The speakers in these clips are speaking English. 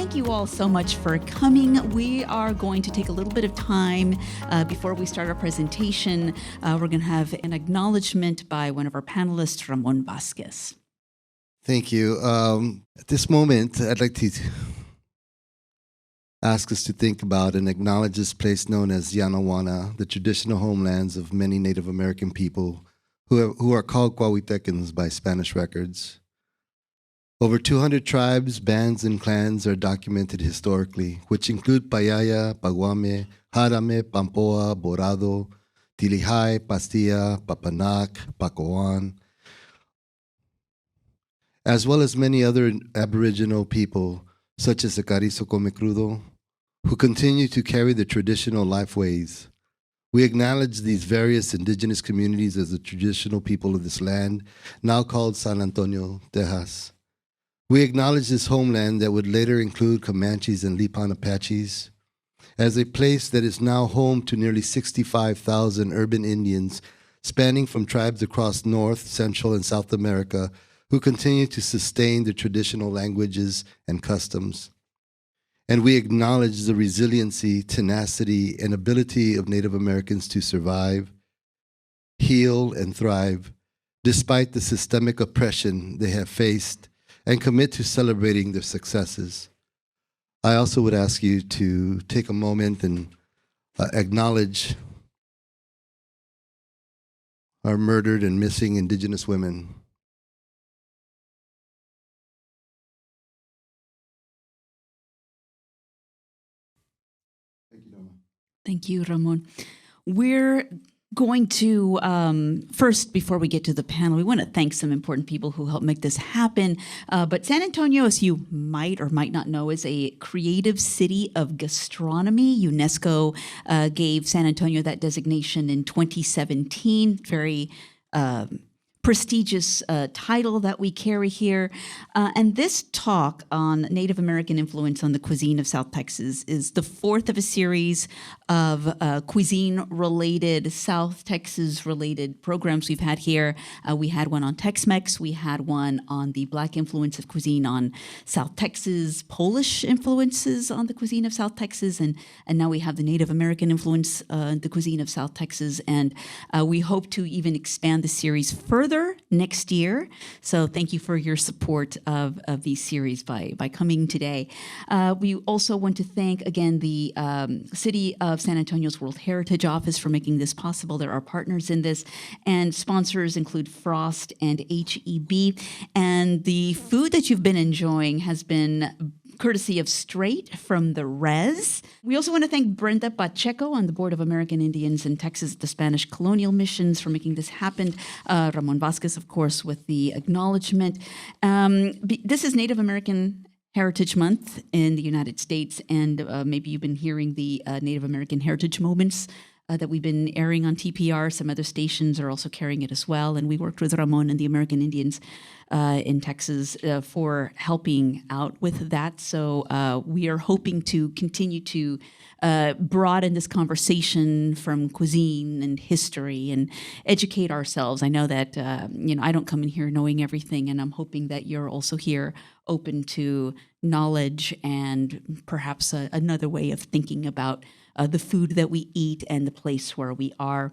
thank you all so much for coming. We are going to take a little bit of time before we start our presentation. We're going to have an acknowledgement by one of our panelists, Ramon Vasquez. Thank you. At this moment, I'd like to ask us to think about and acknowledge this place known as Yanaguana, the traditional homelands of many Native American people who are called Cuauhtecans by Spanish records. Over 200 tribes, bands, and clans are documented historically, which include Payaya, Paguame, Jarame, Pampoa, Borado, Tilihai, Pastilla, Papanak, Pacoan, as well as many other Aboriginal people, such as the Carrizo Comecrudo, who continue to carry the traditional life ways. We acknowledge these various indigenous communities as the traditional people of this land, now called San Antonio, Texas. We acknowledge this homeland that would later include Comanches and Lipan Apaches as a place that is now home to nearly 65,000 urban Indians spanning from tribes across North, Central, and South America who continue to sustain their traditional languages and customs. And we acknowledge the resiliency, tenacity, and ability of Native Americans to survive, heal, and thrive despite the systemic oppression they have faced, and commit to celebrating their successes. I also would ask you to take a moment and acknowledge our murdered and missing Indigenous women. Thank you, Norma. Thank you, Ramon. We're going to, first, before we get to the panel, we want to thank some important people who helped make this happen. But San Antonio, as you might or might not know, is a creative city of gastronomy. UNESCO gave San Antonio that designation in 2017. Very prestigious title that we carry here. And this talk on Native American influence on the cuisine of South Texas is the fourth of a series of cuisine-related, South Texas-related programs we've had here. We had one on Tex-Mex. We had one on the Black influence of cuisine on South Texas, Polish influences on the cuisine of South Texas, and now we have the Native American influence on the cuisine of South Texas. And we hope to even expand the series further next year. So thank you for your support of these series by coming today. We also want to thank, again, the City of San Antonio's World Heritage Office for making this possible. They're our partners in this. And sponsors include Frost and HEB. And the food that you've been enjoying has been courtesy of Straight from the Res. We also want to thank Brenda Pacheco on the Board of American Indians in Texas, the Spanish Colonial Missions, for making this happen. Ramon Vasquez, of course, with the acknowledgement. This is Native American Heritage Month in the United States, and maybe you've been hearing the Native American Heritage Moments that we've been airing on TPR. Some other stations are also carrying it as well. And we worked with Ramon and the American Indians in Texas for helping out with that. So we are hoping to continue to broaden this conversation from cuisine and history and educate ourselves. I know that I don't come in here knowing everything, and I'm hoping that you're also here open to knowledge and perhaps another way of thinking about the food that we eat and the place where we are.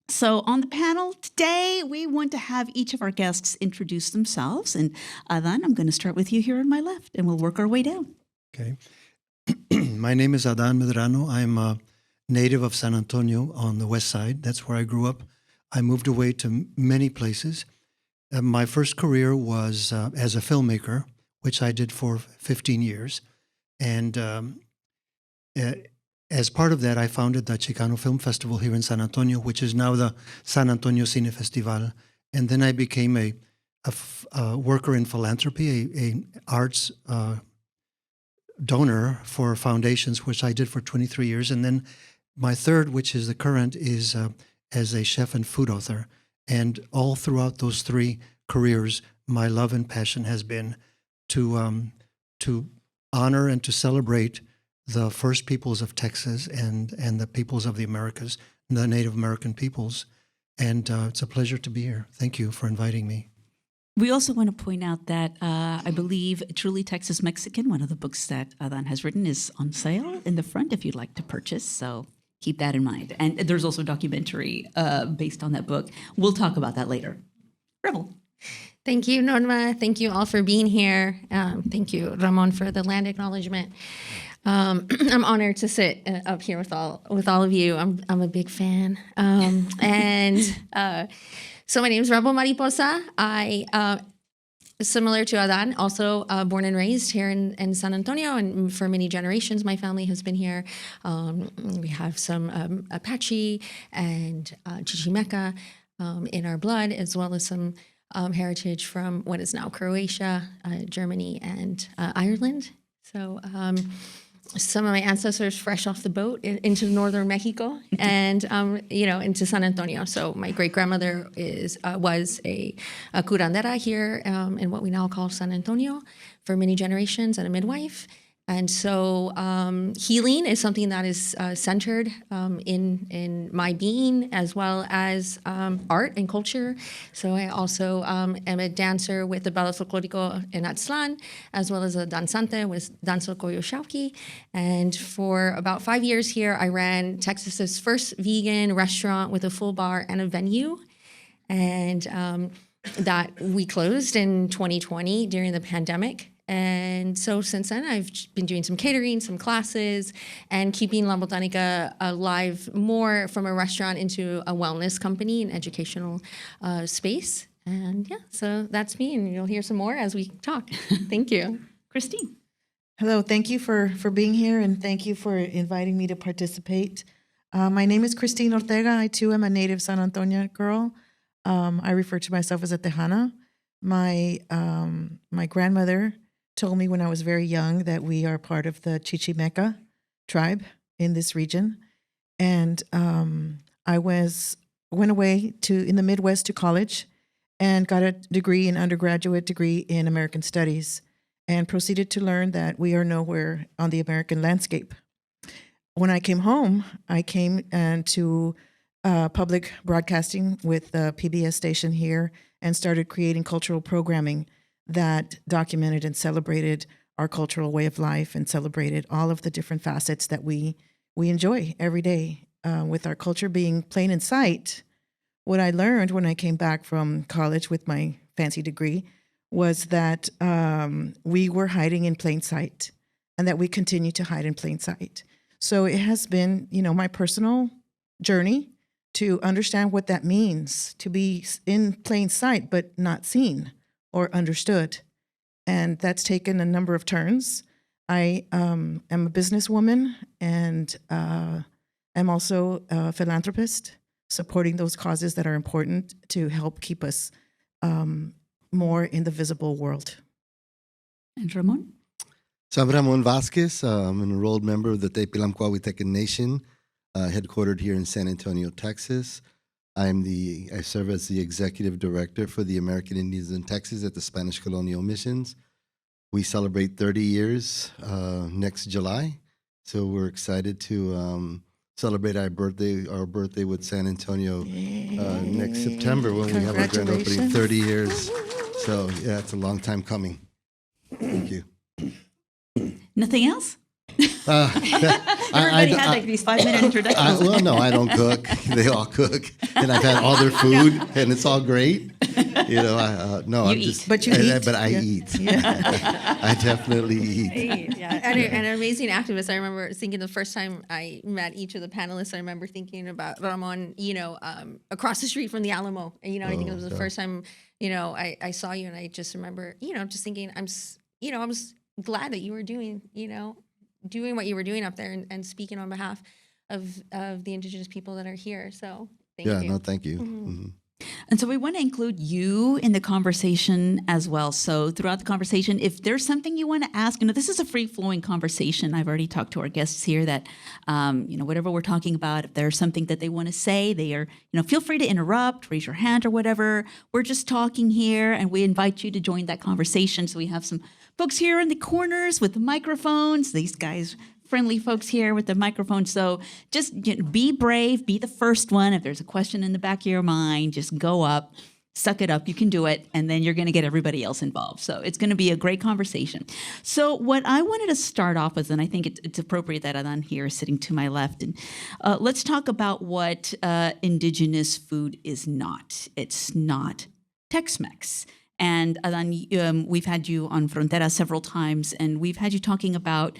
So on the panel today, we want to have each of our guests introduce themselves. And Adán, I'm going to start with you here on my left, and we'll work our way down. Okay. My name is Adán Medrano. I'm a native of San Antonio on the west side. That's where I grew up. I moved away to many places. My first career was as a filmmaker, which I did for 15 years. And as part of that, I founded the Chicano Film Festival here in San Antonio, which is now the San Antonio Cine Festival. And then I became a worker in philanthropy, a arts donor for foundations, which I did for 23 years. And then my third, which is the current, is as a chef and food author. And all throughout those three careers, my love and passion has been to honor and to celebrate the first peoples of Texas and the peoples of the Americas, the Native American peoples. And it's a pleasure to be here. Thank you for inviting me. We also want to point out that I believe Truly Texas Mexican, one of the books that Adán has written, is on sale in the front if you'd like to purchase. So keep that in mind. And there's also a documentary based on that book. We'll talk about that later. Rebel. Thank you, Norma. Thank you all for being here. Thank you, Ramon, for the land acknowledgement. I'm honored to sit up here with all of you. I'm a big fan. So my name is Rebel Mariposa. I, similar to Adán, also born and raised here in San Antonio, and for many generations, my family has been here. We have some Apache and Chichimeca in our blood, as well as some heritage from what is now Croatia, Germany, and Ireland. So some of my ancestors fresh off the boat into northern Mexico and, into San Antonio. So my great-grandmother was a curandera here in what we now call San Antonio for many generations, and a midwife. And so healing is something that is centered in my being, as well as art and culture. So I also am a dancer with the Ballet Folklorico in Aztlán, as well as a danzante with Danzo Coyoshauqui. And for about 5 years here, I ran Texas's first vegan restaurant with a full bar and a venue. And that we closed in 2020 during the pandemic. And so since then, I've been doing some catering, some classes, and keeping La Botanica alive more from a restaurant into a wellness company, an educational space. And yeah, so that's me, and you'll hear some more as we talk. Thank you. Kristin. Hello, thank you for being here, and thank you for inviting me to participate. My name is Kristin Ortega. I too am a native San Antonio girl. I refer to myself as a Tejana. My grandmother told me when I was very young that we are part of the Chichimeca tribe in this region. And I went away in the Midwest to college and got a degree, an undergraduate degree in American Studies, and proceeded to learn that we are nowhere on the American landscape. When I came home, I came to public broadcasting with the PBS station here and started creating cultural programming that documented and celebrated our cultural way of life and celebrated all of the different facets that we enjoy every day. With our culture being plain in sight, what I learned when I came back from college with my fancy degree was that we were hiding in plain sight, and that we continue to hide in plain sight. So it has been, my personal journey to understand what that means, to be in plain sight but not seen or understood. And that's taken a number of turns. I am a businesswoman, and I'm also a philanthropist, supporting those causes that are important to help keep us more in the visible world. And Ramon? So I'm Ramon Vasquez. I'm an enrolled member of the Tepilamcuahuitecan Nation, headquartered here in San Antonio, Texas. I serve as the executive director for the American Indians in Texas at the Spanish Colonial Missions. We celebrate 30 years next July, so we're excited to celebrate our birthday with San Antonio next September when we have our grand opening, 30 years. So yeah, it's a long time coming. Thank you. Nothing else? Everybody had like these 5-minute introductions. Well, no, I don't cook. They all cook, and I've had all their food, and it's all great. No, You eat. But you eat. But I eat. Yeah. I definitely eat. Yeah, and an amazing activist. I remember thinking the first time I met each of the panelists, I remember thinking about Ramon, across the street from the Alamo. And, I think it was the first time, I saw you, and I just remember, just thinking, I was glad that you were doing what you were doing up there and speaking on behalf of the indigenous people that are here. So thank you. Yeah, no, thank you. Mm-hmm. Mhm. And so we want to include you in the conversation as well. So throughout the conversation, if there's something you want to ask, this is a free-flowing conversation. I've already talked to our guests here that, whatever we're talking about, if there's something that they want to say, they are, feel free to interrupt, raise your hand or whatever. We're just talking here, and we invite you to join that conversation. So we have some folks here in the corners with the microphones. These guys, friendly folks here with the microphone. So just be brave, be the first one. If there's a question in the back of your mind, just go up, suck it up, you can do it, and then you're going to get everybody else involved. So it's going to be a great conversation. So what I wanted to start off with, and I think it's appropriate that Adán here is sitting to my left, and let's talk about what indigenous food is not. It's not Tex-Mex. And Adán, we've had you on Frontera several times, and we've had you talking about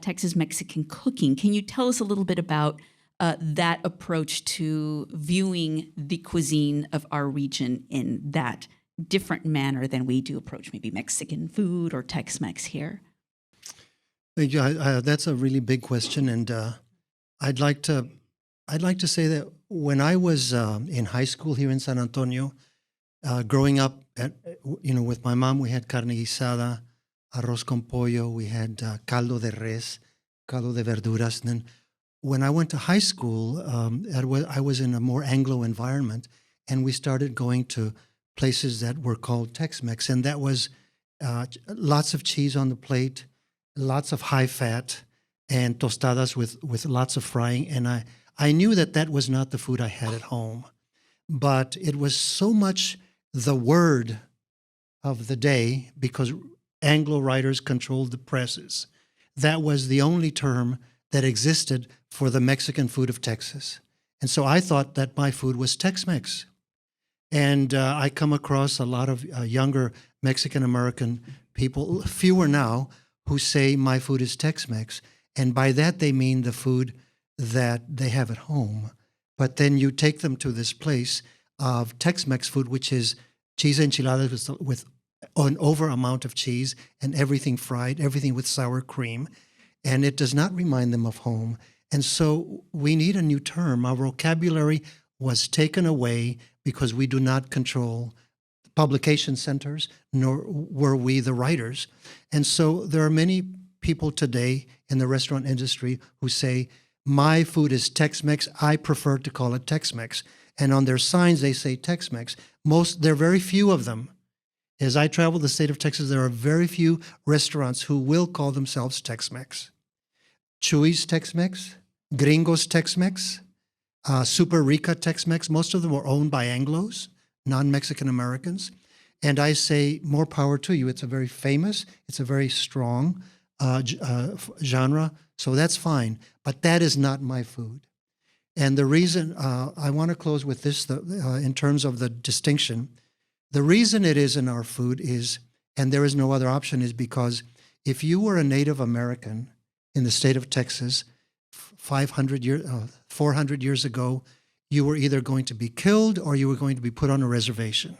Texas Mexican cooking. Can you tell us a little bit about that approach to viewing the cuisine of our region in that different manner than we do approach maybe Mexican food or Tex-Mex here? Yeah, that's a really big question, and I'd like to say that when I was in high school here in San Antonio, growing up, with my mom, we had carne guisada, arroz con pollo, we had caldo de res, caldo de verduras, and then when I went to high school, I was in a more Anglo environment, and we started going to places that were called Tex-Mex, and that was lots of cheese on the plate, lots of high fat, and tostadas with lots of frying. And I knew that was not the food I had at home, but it was so much the word of the day because Anglo writers controlled the presses. That was the only term that existed for the Mexican food of Texas. And so I thought that my food was Tex-Mex. And I come across a lot of younger Mexican-American people, fewer now, who say my food is Tex-Mex. And by that they mean the food that they have at home. But then you take them to this place of Tex-Mex food, which is cheese enchiladas with an over amount of cheese and everything fried, everything with sour cream. And it does not remind them of home. And so we need a new term. Our vocabulary was taken away because we do not control publication centers, nor were we the writers. And so there are many people today in the restaurant industry who say, my food is Tex-Mex, I prefer to call it Tex-Mex. And on their signs, they say Tex-Mex. There are very few of them. As I travel the state of Texas, there are very few restaurants who will call themselves Tex-Mex. Chuy's Tex-Mex, Gringo's Tex-Mex, Super Rica Tex-Mex, most of them were owned by Anglos, non-Mexican Americans. And I say, more power to you. It's a very famous, it's a very strong genre, so that's fine. But that is not my food. And the reason, I want to close with this in terms of the distinction. The reason it is in our food is, and there is no other option, is because if you were a Native American in the state of Texas 400 years ago, you were either going to be killed or you were going to be put on a reservation,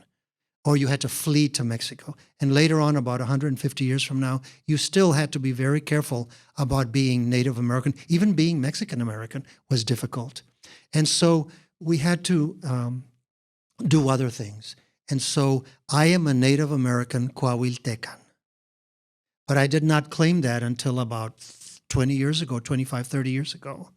or you had to flee to Mexico. And later on, about 150 years from now, you still had to be very careful about being Native American. Even being Mexican American was difficult. And so we had to do other things. And so I am a Native American Coahuiltecan. But I did not claim that until about 20 years ago, 25, 30 years ago.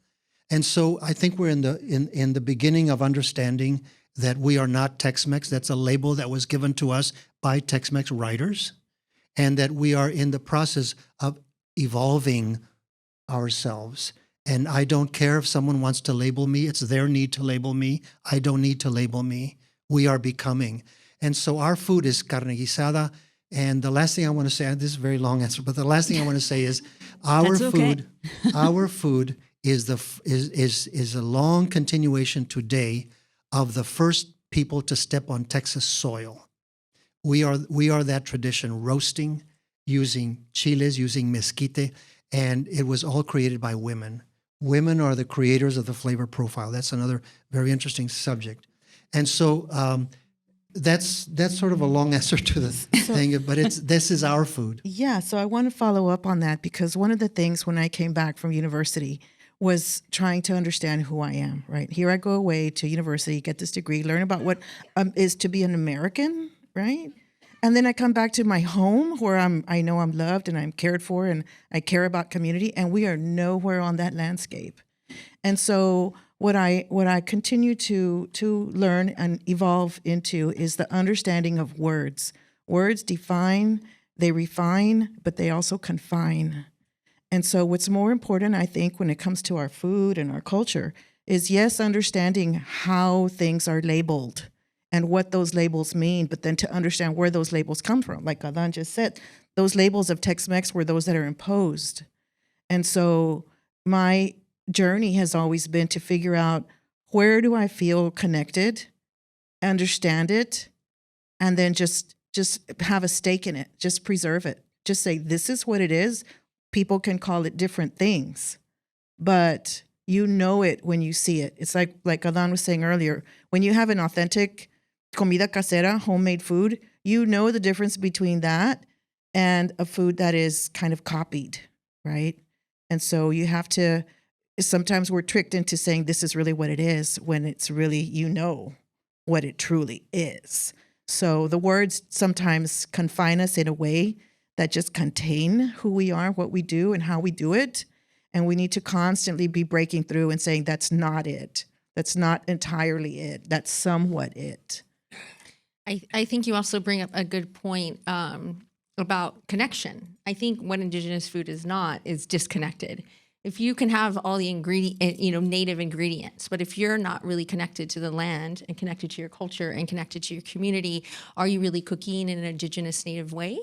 And so I think we're in the beginning of understanding that we are not Tex-Mex. That's a label that was given to us by Tex-Mex writers, and that we are in the process of evolving ourselves. And I don't care if someone wants to label me. It's their need to label me. I don't need to label me. We are becoming. And so our food is carne guisada. And the last thing I want to say, this is a very long answer, but the last thing I want to say is our food, our food is a long continuation today of the first people to step on Texas soil. We are that tradition, roasting, using chiles, using mezquite, and it was all created by women. Women are the creators of the flavor profile. That's another very interesting subject. And so that's sort of a long answer to the thing, but this is our food. Yeah, so I want to follow up on that because one of the things when I came back from university was trying to understand who I am, right? Here I go away to university, get this degree, learn about what is to be an American, right? And then I come back to my home where I know I'm loved and I'm cared for and I care about community, and we are nowhere on that landscape. And so what I continue to learn and evolve into is the understanding of words. Words define, they refine, but they also confine. And so what's more important, I think, when it comes to our food and our culture is, yes, understanding how things are labeled and what those labels mean, but then to understand where those labels come from. Like Adán just said, those labels of Tex-Mex were those that are imposed. And so my journey has always been to figure out, where do I feel connected, understand it, and then just have a stake in it, just preserve it. Just say, this is what it is. People can call it different things, but you know it when you see it. It's like Adán was saying earlier, when you have an authentic comida casera, homemade food, you know the difference between that and a food that is kind of copied, right? And so you have to, sometimes we're tricked into saying this is really what it is, when it's really, you know what it truly is. So the words sometimes confine us in a way that just contain who we are, what we do, and how we do it. And we need to constantly be breaking through and saying, that's not it. That's not entirely it. That's somewhat it. I think you also bring up a good point about connection. I think what indigenous food is not is disconnected. If you can have all the native ingredients, but if you're not really connected to the land and connected to your culture and connected to your community, are you really cooking in an indigenous native way?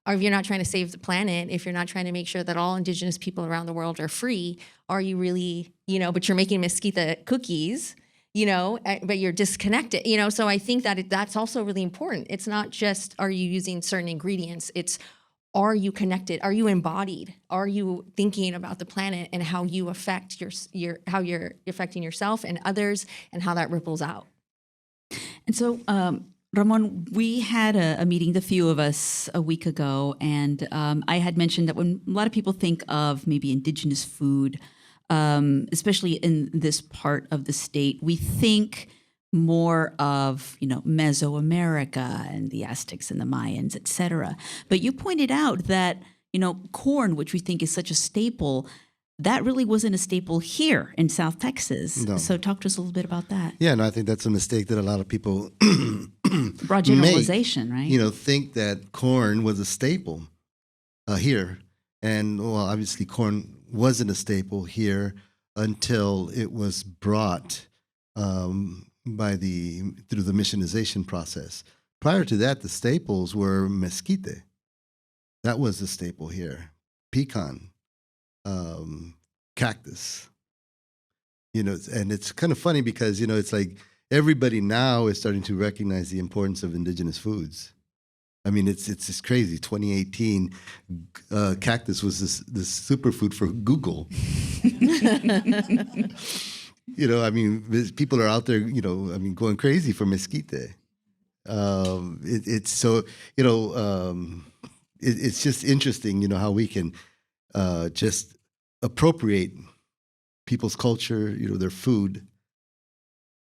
Or if you're not trying to save the planet, if you're not trying to make sure that all indigenous people around the world are free, are you really, but you're making mesquite cookies, but you're disconnected, So I think that that's also really important. It's not just, are you using certain ingredients? It's, are you connected? Are you embodied? Are you thinking about the planet and how you affect how you're affecting yourself and others, and how that ripples out? And so, Ramon, we had a meeting, the few of us, a week ago, and I had mentioned that when a lot of people think of maybe indigenous food, especially in this part of the state, we think more of, Mesoamerica and the Aztecs and the Mayans, et cetera. But you pointed out that, corn, which we think is such a staple, that really wasn't a staple here in South Texas. No. So talk to us a little bit about that. Yeah, and I think that's a mistake that a lot of people Broad generalization, right? Think that corn was a staple here. And, well, obviously corn wasn't a staple here until it was brought through the missionization process. Prior to that, the staples were mesquite. That was the staple here. Pecan, cactus. And it's kind of funny because, it's like everybody now is starting to recognize the importance of indigenous foods. I mean, it's just crazy. 2018, cactus was this superfood for Google. People are out there, going crazy for mesquite. It's so, it's just interesting, how we can just appropriate people's culture, their food.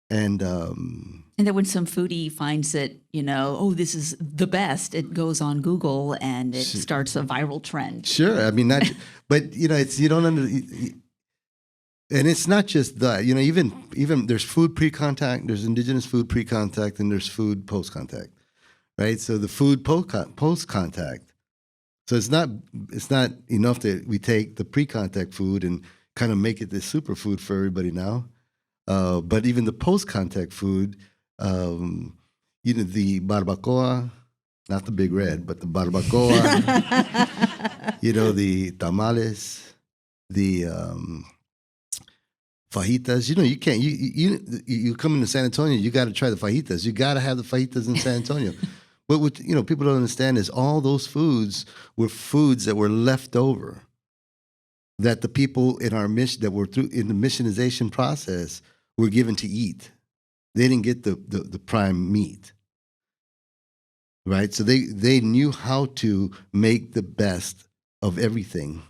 And that when some foodie finds it, this is the best, it goes on Google and it starts a viral trend. Sure. I mean, but it's, you don't and it's not just that, even there's food pre-contact, there's indigenous food pre-contact, and there's food post-contact, right? So the food post-contact. So it's not enough that we take the pre-contact food and kind of make it this superfood for everybody now. But even the post-contact food, the barbacoa, not the big red, but the barbacoa, the tamales, the fajitas. You can't. You come into San Antonio, you got to try the fajitas. You got to have the fajitas in San Antonio. But what people don't understand is all those foods were foods that were left over, that the people in our mission that were through in the missionization process were given to eat. They didn't get the prime meat, right? So they knew how to make the best of everything.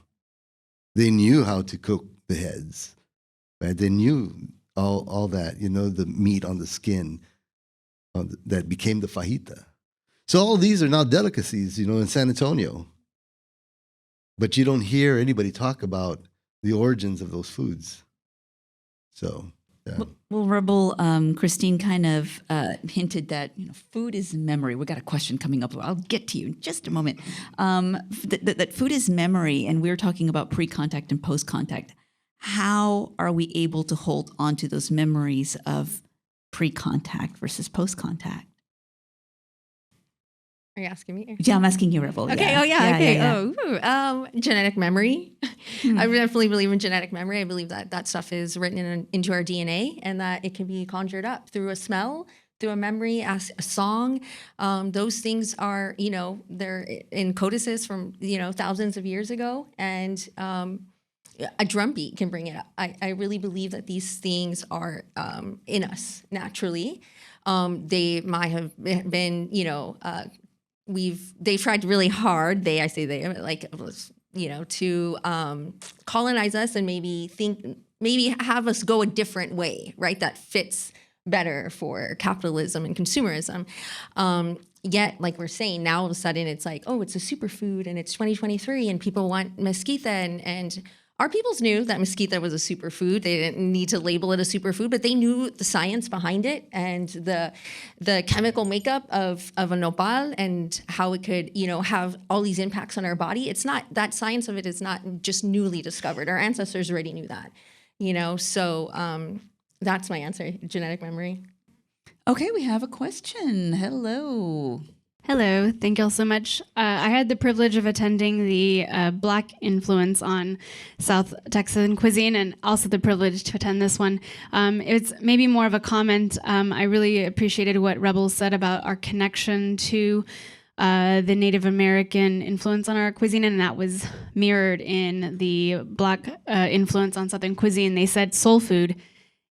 They knew how to cook the heads, right? They knew all that, the meat on the skin that became the fajita. So all these are now delicacies, in San Antonio. But you don't hear anybody talk about the origins of those foods. So, yeah. Well, Rebel, Kristin kind of hinted that food is memory. We got a question coming up. I'll get to you in just a moment. That food is memory, and we're talking about pre-contact and post-contact. How are we able to hold on to those memories of pre-contact versus post-contact? Are you asking me? Yeah, I'm asking you, Rebel. Okay. Yeah. Oh, yeah. Okay. yeah. Genetic memory. I definitely believe in genetic memory. I believe that that stuff is written into our DNA and that it can be conjured up through a smell, through a memory, a song. Those things are, they're in codices from, thousands of years ago. And a drum beat can bring it up. I really believe that these things are in us naturally. They might have been, they tried really hard. To colonize us and maybe have us go a different way, right? That fits better for capitalism and consumerism. Yet, like we're saying, now all of a sudden it's like, oh, it's a superfood and it's 2023 and people want mezquita and our peoples knew that mezquita was a superfood. They didn't need to label it a superfood, but they knew the science behind it and the chemical makeup of a nopal and how it could, have all these impacts on our body. It's not, that science of it is not just newly discovered. Our ancestors already knew that, so that's my answer, genetic memory. Okay, we have a question. Hello. Hello, thank you all so much. I had the privilege of attending the Black influence on South Texan cuisine and also the privilege to attend this one. It's maybe more of a comment. I really appreciated what Rebel said about our connection to the Native American influence on our cuisine, and that was mirrored in the Black influence on Southern cuisine. They said soul food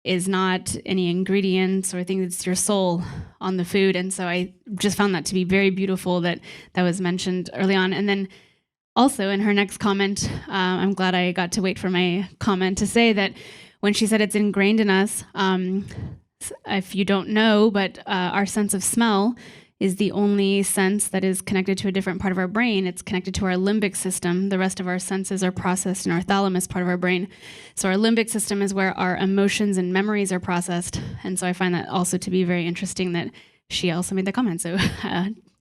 is not any ingredients or things, it's your soul on the food. And so I just found that to be very beautiful that was mentioned early on. And then also in her next comment, I'm glad I got to wait for my comment to say that when she said it's ingrained in us, if you don't know, but our sense of smell is the only sense that is connected to a different part of our brain. It's connected to our limbic system. The rest of our senses are processed in our thalamus part of our brain. So our limbic system is where our emotions and memories are processed. And so I find that also to be very interesting that she also made the comment. So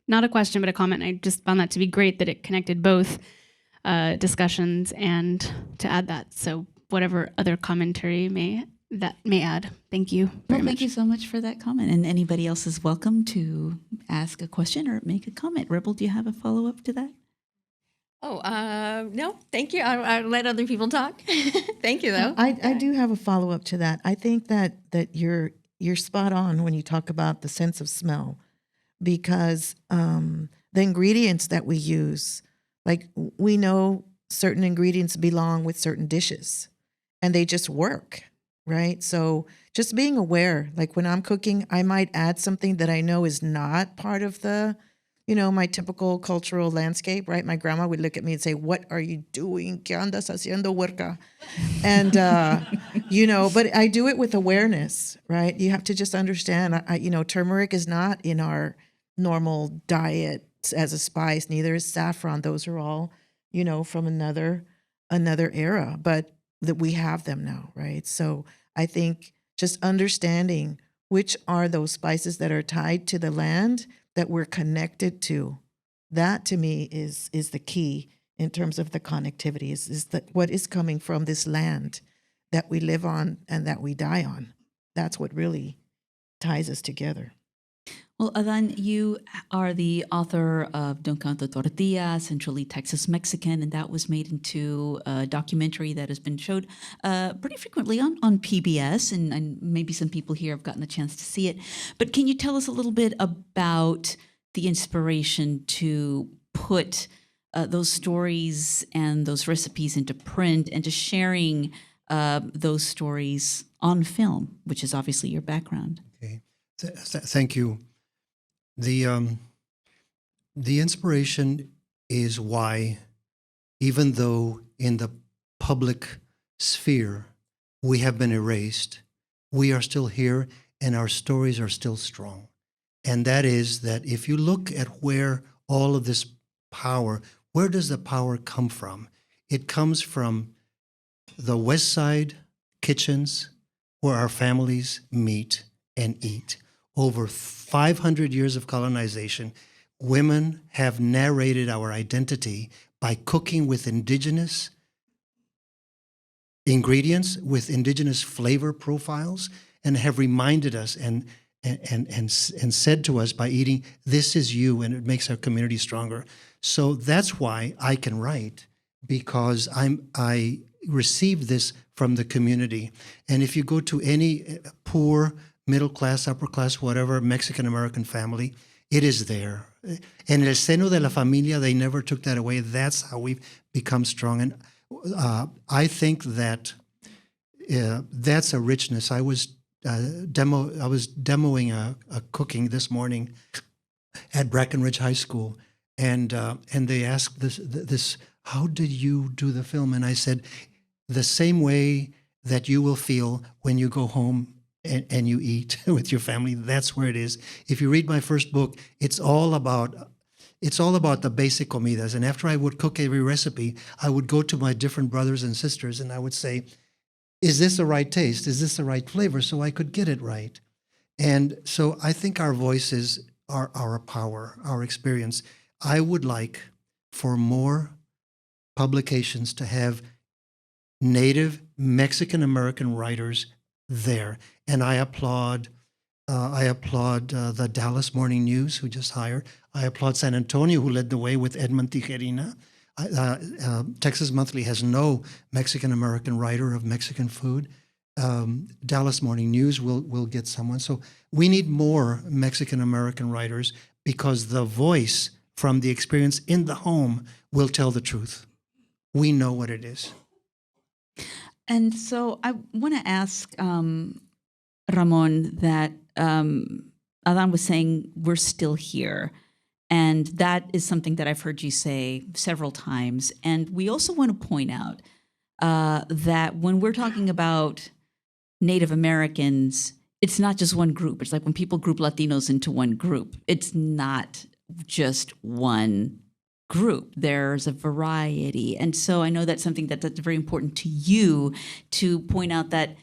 not a question, but a comment. I just found that to be great that it connected both discussions and to add that. So whatever other commentary may add. Thank you very much. Thank you so much for that comment. And anybody else is welcome to ask a question or make a comment. Rebel, do you have a follow-up to that? No, thank you. I'll let other people talk. Thank you, though. I do have a follow-up to that. I think that you're spot on when you talk about the sense of smell, because the ingredients that we use, like we know certain ingredients belong with certain dishes and they just work. Right. So just being aware, like when I'm cooking, I might add something that I know is not part of the, my typical cultural landscape. Right. My grandma would look at me and say, "What are you doing? ¿Qué andas haciendo, huerca?" And, but I do it with awareness. Right. You have to just understand, turmeric is not in our normal diet as a spice. Neither is saffron. Those are all, from another era. But that we have them now, right? So I think just understanding which are those spices that are tied to the land that we're connected to, that to me is the key in terms of the connectivity, is that what is coming from this land that we live on and that we die on. That's what really ties us together. Well, Adán, you are the author of Don Canto Tortilla, Centrally Texas Mexican, and that was made into a documentary that has been showed pretty frequently on PBS, and maybe some people here have gotten a chance to see it. But can you tell us a little bit about the inspiration to put those stories and those recipes into print and to sharing those stories on film, which is obviously your background? Okay, thank you. The inspiration is why, even though in the public sphere we have been erased, we are still here and our stories are still strong. And that is that if you look at where all of this power, where does the power come from? It comes from the West Side kitchens where our families meet and eat. Over 500 years of colonization, women have narrated our identity by cooking with indigenous ingredients, with indigenous flavor profiles, and have reminded us and said to us by eating, this is you, and it makes our community stronger. So that's why I can write, because I received this from the community. And if you go to any poor, middle class, upper class, whatever, Mexican American family, it is there. En el seno de la familia, they never took that away. That's how we've become strong. And I think that that's a richness. I was demoing a cooking this morning at Brackenridge High School, and they asked this, how did you do the film? And I said, the same way that you will feel when you go home and you eat with your family. That's where it is. If you read my first book, it's all about the basic comidas. And after I would cook every recipe, I would go to my different brothers and sisters and I would say, is this the right taste? Is this the right flavor? So I could get it right. And so I think our voices are our power, our experience. I would like for more publications to have Native Mexican American writers there. And I applaud the Dallas Morning News, who just hired. I applaud San Antonio, who led the way with Edmond Tijerina. Texas Monthly has no Mexican American writer of Mexican food. Dallas Morning News will get someone. So we need more Mexican American writers, because the voice from the experience in the home will tell the truth. We know what it is. And so I want to ask Ramon that Adán was saying we're still here. And that is something that I've heard you say several times. And we also want to point out that when we're talking about Native Americans, it's not just one group. It's like when people group Latinos into one group, it's not just one group. There's a variety. And so I know that's something that's very important to you, to point out that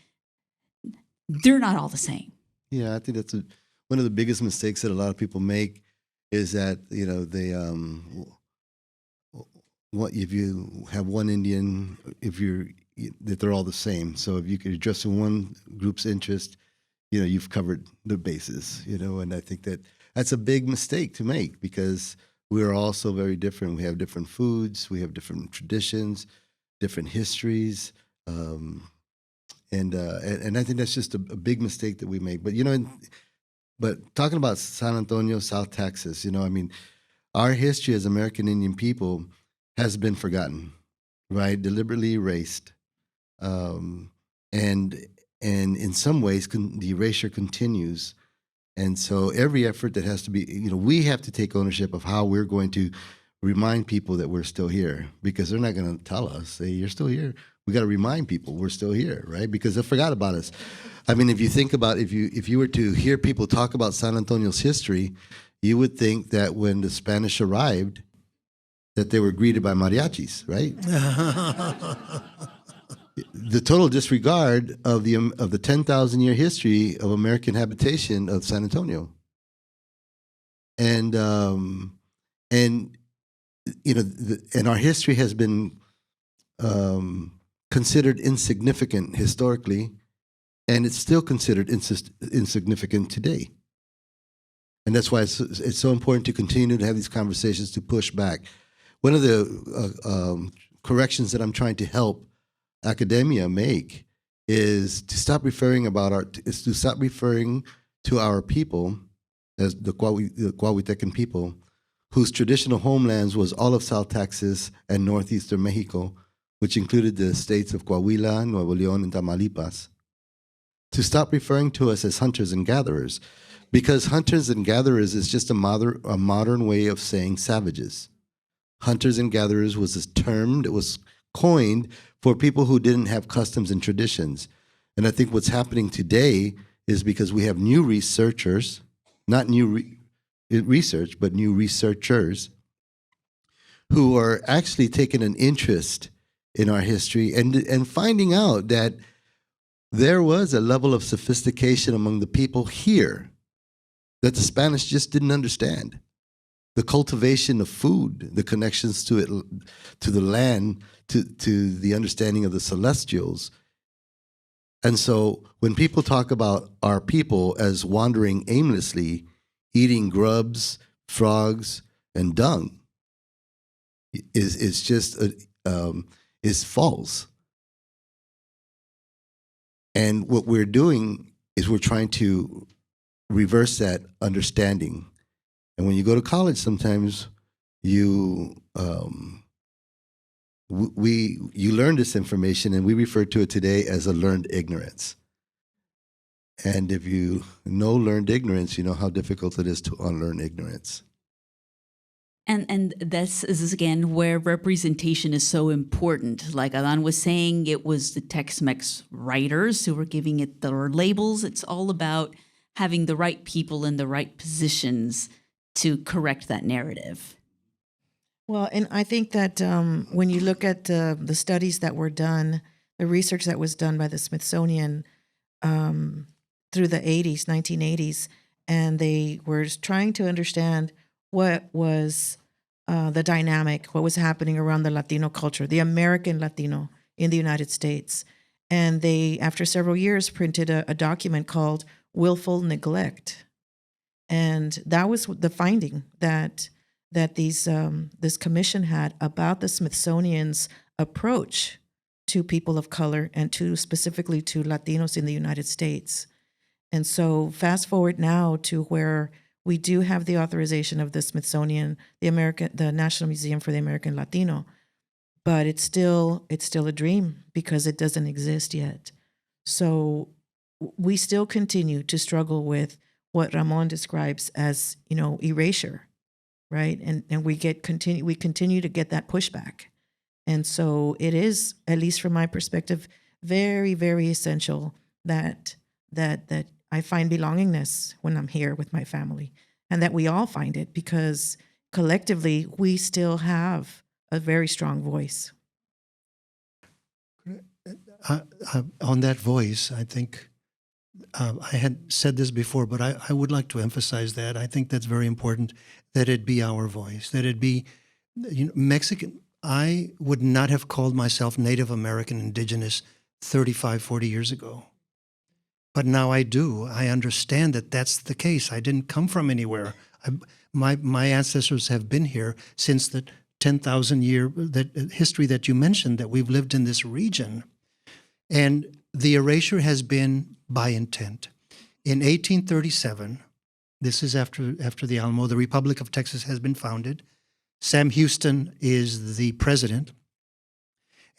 they're not all the same. Yeah, I think that's one of the biggest mistakes that a lot of people make, is that, you know, they what if you have one Indian, that they're all the same. So if you could address one group's interest, you know, you've covered the bases, you know. And I think that that's a big mistake to make, because we're all so very different. We have different foods, we have different traditions, different histories, and I think that's just a big mistake that we make. But, you know, but talking about San Antonio, South Texas, you know, I mean, our history as American Indian people has been forgotten, right? Deliberately erased. And in some ways, the erasure continues. And so every effort that has to be, you know, we have to take ownership of how we're going to remind people that we're still here, because they're not going to tell us, hey, you're still here. We got to remind people we're still here, right? Because they forgot about us. I mean, if you think about, if you were to hear people talk about San Antonio's history, you would think that when the Spanish arrived, that they were greeted by mariachis, right? The total disregard of the 10,000-year history of American habitation of San Antonio, and you know, and our history has been considered insignificant historically, and it's still considered insignificant today. And that's why it's so important to continue to have these conversations, to push back. One of the corrections that I'm trying to help academia make is to stop referring to our people as the Coahuitecan people, whose traditional homelands was all of South Texas and northeastern Mexico, which included the states of Coahuila, Nuevo León, and Tamaulipas. To stop referring to us as hunters and gatherers, because hunters and gatherers is just a modern way of saying savages. Hunters and gatherers was a term that was coined for people who didn't have customs and traditions. And I think what's happening today is because we have new researchers, not new research, but new researchers, who are actually taking an interest in our history and finding out that there was a level of sophistication among the people here that the Spanish just didn't understand. The cultivation of food, the connections to it, to the land, to the understanding of the celestials. And so when people talk about our people as wandering aimlessly, eating grubs, frogs, and dung, is false. And what we're doing is we're trying to reverse that understanding. And when you go to college, sometimes you learn this information, and we refer to it today as a learned ignorance. And if you know learned ignorance, you know how difficult it is to unlearn ignorance. And this is again where representation is so important. Like Adán was saying, it was the Tex-Mex writers who were giving it their labels. It's all about having the right people in the right positions to correct that narrative. Well, and I think that when you look at the studies that were done, the research that was done by the Smithsonian through the 80s, 1980s, and they were trying to understand what was the dynamic, what was happening around the Latino culture, the American Latino in the United States. And they, after several years, printed a document called Willful Neglect. And that was the finding that this commission had about the Smithsonian's approach to people of color and specifically to Latinos in the United States. And so fast forward now to where we do have the authorization of the Smithsonian, the National Museum for the American Latino, but it's still a dream because it doesn't exist yet. So we still continue to struggle with what Ramon describes as, erasure, right? And we continue to get that pushback. And so it is, at least from my perspective, very, very essential that I find belongingness when I'm here with my family, and that we all find it, because collectively we still have a very strong voice. On that voice, I think I had said this before, but I would like to emphasize that. I think that's very important, that it be our voice, that it be Mexican. I would not have called myself Native American Indigenous 35, 40 years ago. But now I do. I understand that that's the case. I didn't come from anywhere. My ancestors have been here since the 10,000 year history that you mentioned, that we've lived in this region. And the erasure has been by intent. In 1837, this is after the Alamo, the Republic of Texas has been founded. Sam Houston is the president.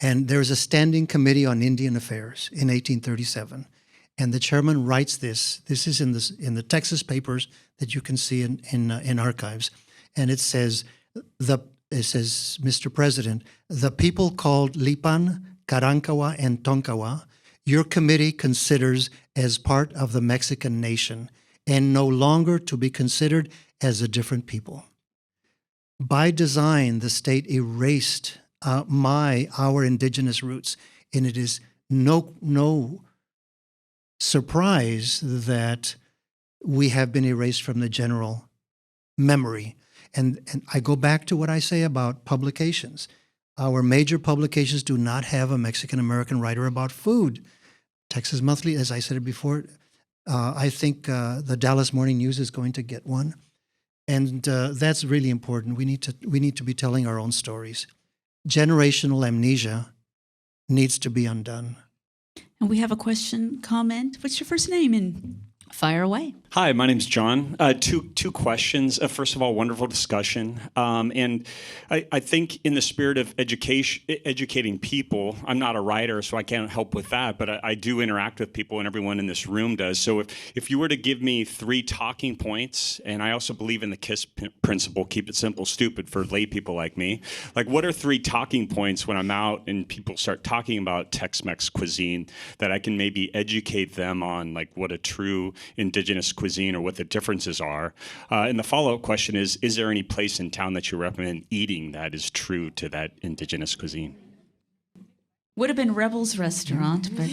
And there's a standing committee on Indian affairs in 1837. And the chairman writes this. This is in the Texas papers that you can see in archives. And it says, Mr. President, the people called Lipan, Carancawa, and Tonkawa, your committee considers as part of the Mexican nation and no longer to be considered as a different people. By design, the state erased our indigenous roots, and it is no surprise that we have been erased from the general memory. And I go back to what I say about publications. Our major publications do not have a Mexican-American writer about food. Texas Monthly, as I said it before, I think the Dallas Morning News is going to get one. And that's really important. We need to be telling our own stories. Generational amnesia needs to be undone. And we have a question, comment. What's your first name? And fire away. Hi, my name's John. Two questions. First of all, wonderful discussion. And I think in the spirit of educating people, I'm not a writer, so I can't help with that, but I do interact with people, and everyone in this room does. So if you were to give me 3 talking points, and I also believe in the KISS principle, keep it simple, stupid, for lay people like me, like what are 3 talking points when I'm out and people start talking about Tex-Mex cuisine that I can maybe educate them on, like what a true indigenous cuisine or what the differences are? And the follow-up question is there any place in town that you recommend eating that is true to that indigenous cuisine? Would have been Rebel's restaurant, but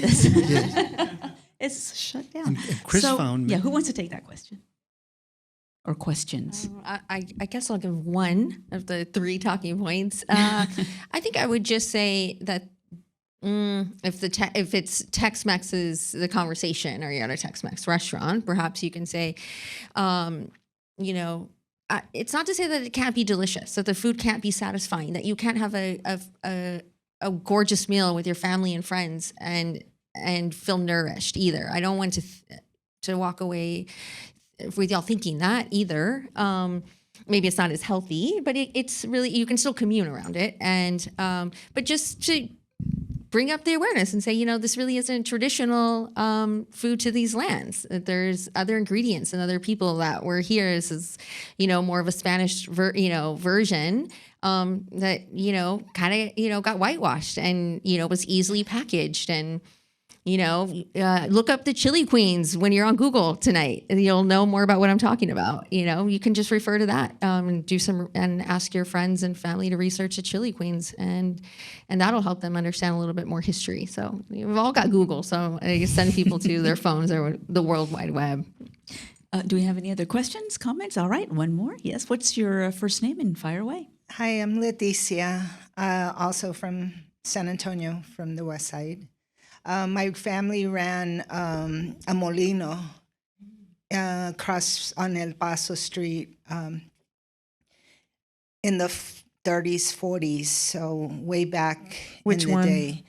it's shut down. And Chris found me. Yeah, who wants to take that question? Or questions? I guess I'll give one of the 3 talking points. I think I would just say that if it's Tex-Mex is the conversation, or you're at a Tex-Mex restaurant, perhaps you can say, you know, it's not to say that it can't be delicious, that the food can't be satisfying, that you can't have a gorgeous meal with your family and friends and feel nourished either. I don't want to walk away with y'all thinking that either. Maybe it's not as healthy, but it's really, you can still commune around it. And but just to bring up the awareness and say, you know, this really isn't traditional food to these lands. There's other ingredients and other people that were here. This is, you know, more of a Spanish version that, you know, kind of, you know, got whitewashed and, you know, was easily packaged. And, you know, look up the chili queens when you're on Google tonight, and you'll know more about what I'm talking about. You know, you can just refer to that and ask your friends and family to research the chili queens, and that'll help them understand a little bit more history. So we've all got Google, so I send people to their phones or the World Wide Web. Do we have any other questions, comments? All right, one more. Yes, what's your first name, and fire away? Hi, I'm Leticia, also from San Antonio, from the west side. My family ran a molino across on El Paso Street in the 30s, 40s, so way back Which in the one? day.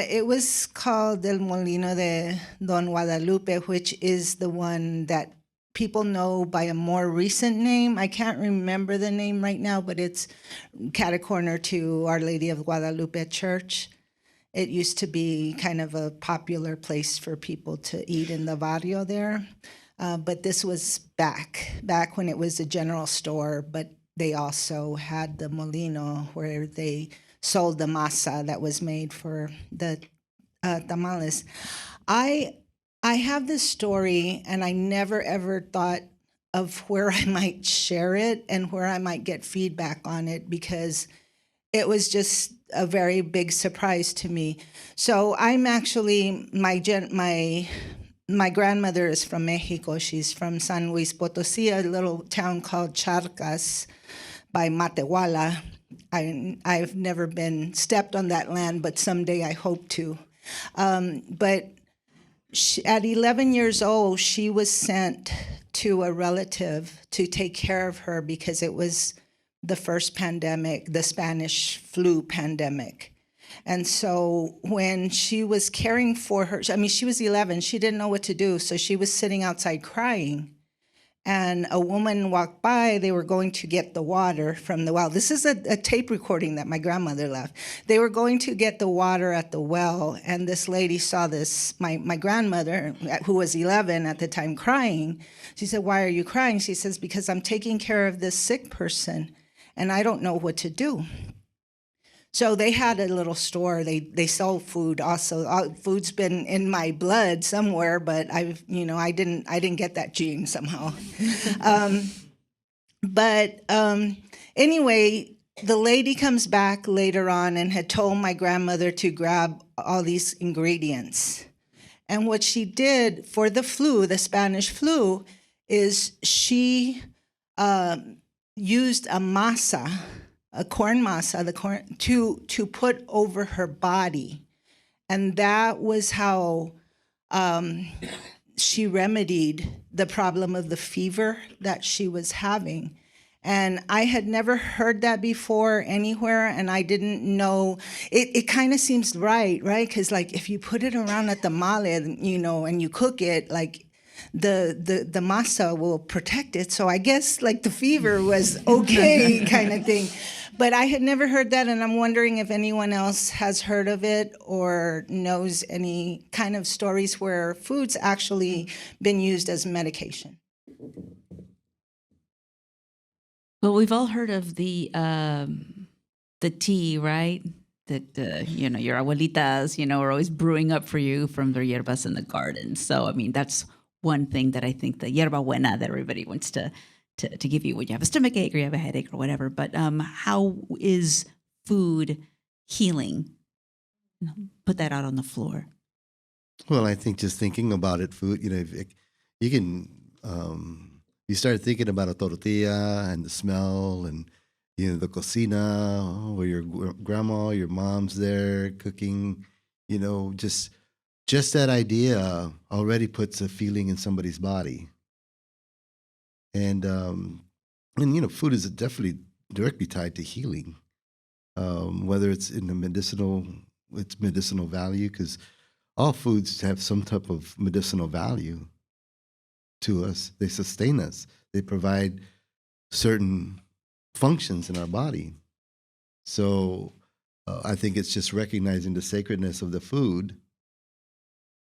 It was called El Molino de Don Guadalupe, which is the one that people know by a more recent name. I can't remember the name right now, but it's catacorner to Our Lady of Guadalupe Church. It used to be kind of a popular place for people to eat in the barrio there. But this was back when it was a general store, but they also had the molino where they sold the masa that was made for the tamales. I have this story, and I never ever thought of where I might share it and where I might get feedback on it, because it was just a very big surprise to me. So I'm actually, my grandmother is from Mexico. She's from San Luis Potosí, a little town called Charcas by Matehuala. I've never stepped on that land, but someday I hope to. But at 11 years old, she was sent to a relative to take care of her because it was the first pandemic, the Spanish flu pandemic. And so when she was caring for her, I mean, she was 11, she didn't know what to do, so she was sitting outside crying. And a woman walked by, they were going to get the water from the well. This is a tape recording that my grandmother left. They were going to get the water at the well, and this lady saw this, my grandmother, who was 11 at the time, crying. She said, "Why are you crying?" She says, "Because I'm taking care of this sick person, and I don't know what to do." So they had a little store. They sold food also. Food's been in my blood somewhere, but I didn't get that gene somehow. Anyway, the lady comes back later on and had told my grandmother to grab all these ingredients. And what she did for the flu, the Spanish flu, is she used a masa, a corn masa, to put over her body. And that was how she remedied the problem of the fever that she was having. And I had never heard that before anywhere, and I didn't know. It kind of seems right? Because like if you put it around a tamale, and you cook it, like the masa will protect it. So I guess like the fever was okay kind of thing. But I had never heard that, and I'm wondering if anyone else has heard of it or knows any kind of stories where food's actually been used as medication. Well, we've all heard of the tea, right? That your abuelitas, are always brewing up for you from their hierbas in the garden. So I mean, that's one thing that I think the yerba buena that everybody wants to give you when you have a stomachache or you have a headache or whatever. But how is food healing? Put that out on the floor. Well, I think just thinking about it, food, you can, you start thinking about a tortilla and the smell and, the cocina where your grandma, your mom's there cooking, You know, just that idea already puts a feeling in somebody's body. And you know, food is definitely directly tied to healing. Whether it's in the medicinal value, because all foods have some type of medicinal value to us. They sustain us. They provide certain functions in our body. So I think it's just recognizing the sacredness of the food,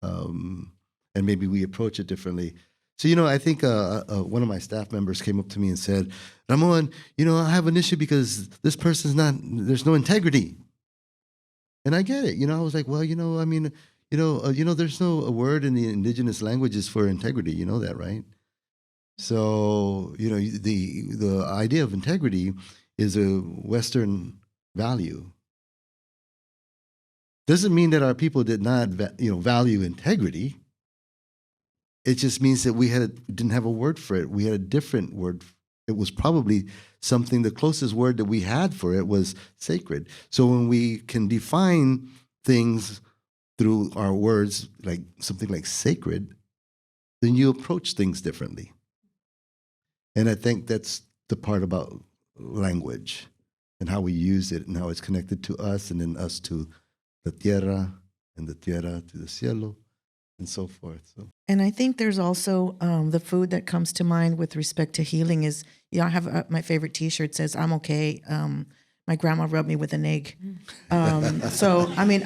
and maybe we approach it differently. So, you know, I think one of my staff members came up to me and said, Ramon, you know, I have an issue because this person's there's no integrity. And I get it. You know, I was like, well, you know, I mean, there's no word in the indigenous languages for integrity. You know that, right? So, you know, the idea of integrity is a Western value. Doesn't mean that our people did not, value integrity. It just means that we didn't have a word for it. We had a different word. It was probably something, the closest word that we had for it was sacred. So when we can define things through our words, like something like sacred, then you approach things differently. And I think that's the part about language and how we use it and how it's connected to us and then us to the tierra and the tierra to the cielo and so forth. So. And I think there's also the food that comes to mind with respect to healing is, you know, I have my favorite T-shirt says, "I'm okay. My grandma rubbed me with an egg." So, I mean,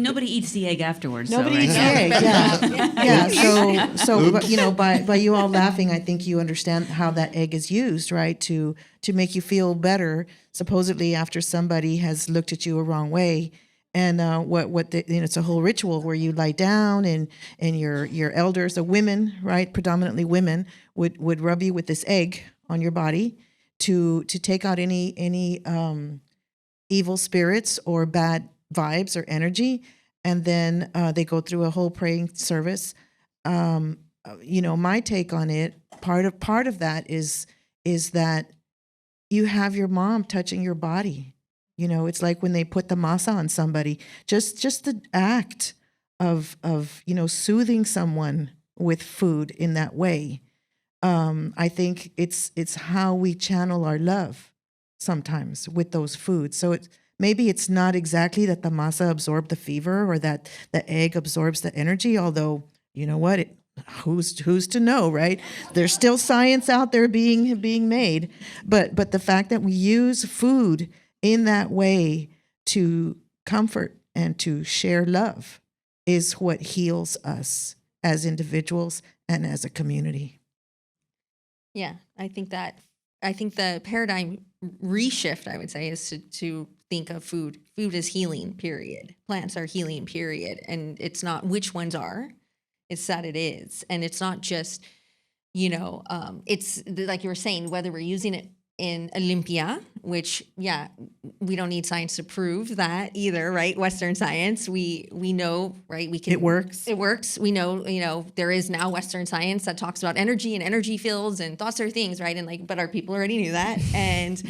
nobody eats the egg afterwards. Nobody so, right? eats the egg, yeah. Yeah, so but, you know, by you all laughing, I think you understand how that egg is used, right, to make you feel better, supposedly after somebody has looked at you a wrong way. And it's a whole ritual where you lie down and your elders, the women, right, predominantly women, would rub you with this egg on your body to take out any evil spirits or bad vibes or energy. And then they go through a whole praying service. You know, my take on it, part of that is that you have your mom touching your body. You know, it's like when they put the masa on somebody, just the act of you know, soothing someone with food in that way. I think it's how we channel our love sometimes with those foods. So maybe it's not exactly that the masa absorbed the fever or that the egg absorbs the energy, although, you know what, who's to know, right? There's still science out there being made. But the fact that we use food in that way to comfort and to share love is what heals us as individuals and as a community. Yeah, I think the paradigm reshift, I would say, is to think of food. Food is healing, period. Plants are healing, period. And it's not which ones are, it's that it is. And it's not just, you know, it's like you were saying, whether we're using it in Olympia, which, yeah, we don't need science to prove that either, right? Western science, we know, right? It works. It works. We know, you know, there is now Western science that talks about energy and energy fields and thoughts are things, right? And like, but our people already knew that. And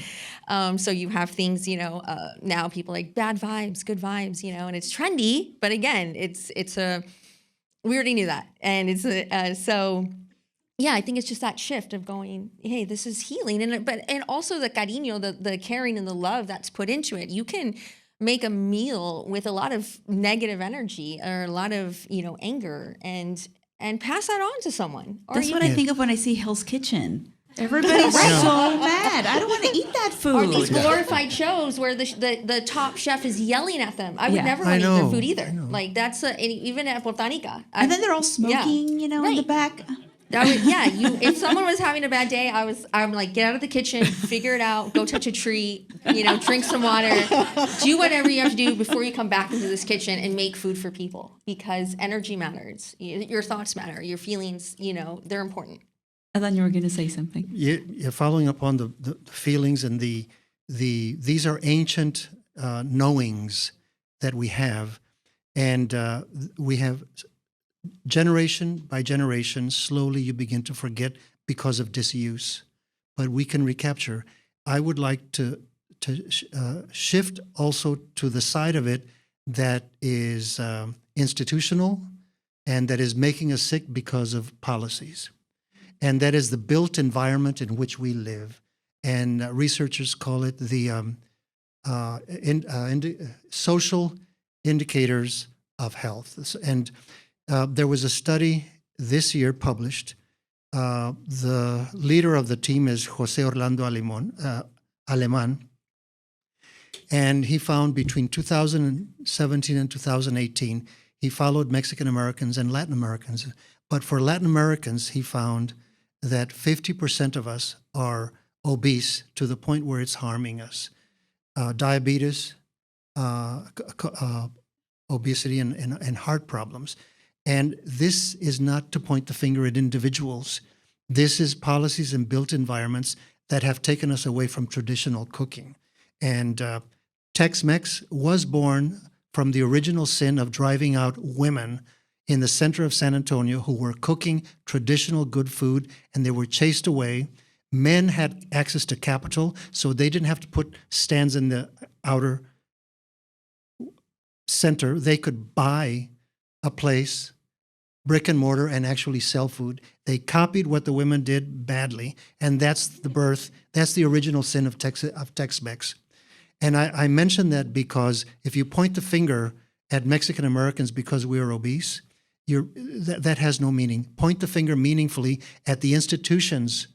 so you have things, you know, now people like bad vibes, good vibes, you know, and it's trendy. But again, we already knew that. And it's so... Yeah, I think it's just that shift of going, hey, this is healing. And also the cariño, the caring and the love that's put into it. You can make a meal with a lot of negative energy or a lot of, you know, anger and pass that on to someone. That's what I think of when I see Hell's Kitchen. Everybody's so mad. I don't want to eat that food. Or these glorified shows where the top chef is yelling at them. I would never want to eat their food either. Like that's even at Botanica. And then they're all smoking, you know, in the back. If someone was having a bad day, I'm like, get out of the kitchen, figure it out, go touch a tree, you know, drink some water, do whatever you have to do before you come back into this kitchen and make food for people, because energy matters, your thoughts matter, your feelings, you know, they're important. I thought you were going to say something. Yeah, following up on the feelings and these are ancient knowings that we have, and we have. Generation by generation, slowly you begin to forget because of disuse, but we can recapture. I would like to shift also to the side of it that is institutional and that is making us sick because of policies. And that is the built environment in which we live. And researchers call it the social indicators of health. And there was a study this year published. The leader of the team is Jose Orlando Aleman. And he found between 2017 and 2018, he followed Mexican Americans and Latin Americans. But for Latin Americans, he found that 50% of us are obese to the point where it's harming us. Diabetes, obesity, and heart problems. And this is not to point the finger at individuals. This is policies and built environments that have taken us away from traditional cooking. And Tex-Mex was born from the original sin of driving out women in the center of San Antonio who were cooking traditional good food, and they were chased away. Men had access to capital, so they didn't have to put stands in the outer center. They could buy a place, brick and mortar, and actually sell food. They copied what the women did badly, and that's the original sin of Tex-Mex. And I mention that because if you point the finger at Mexican Americans because we are obese, that has no meaning. Point the finger meaningfully at the institutions.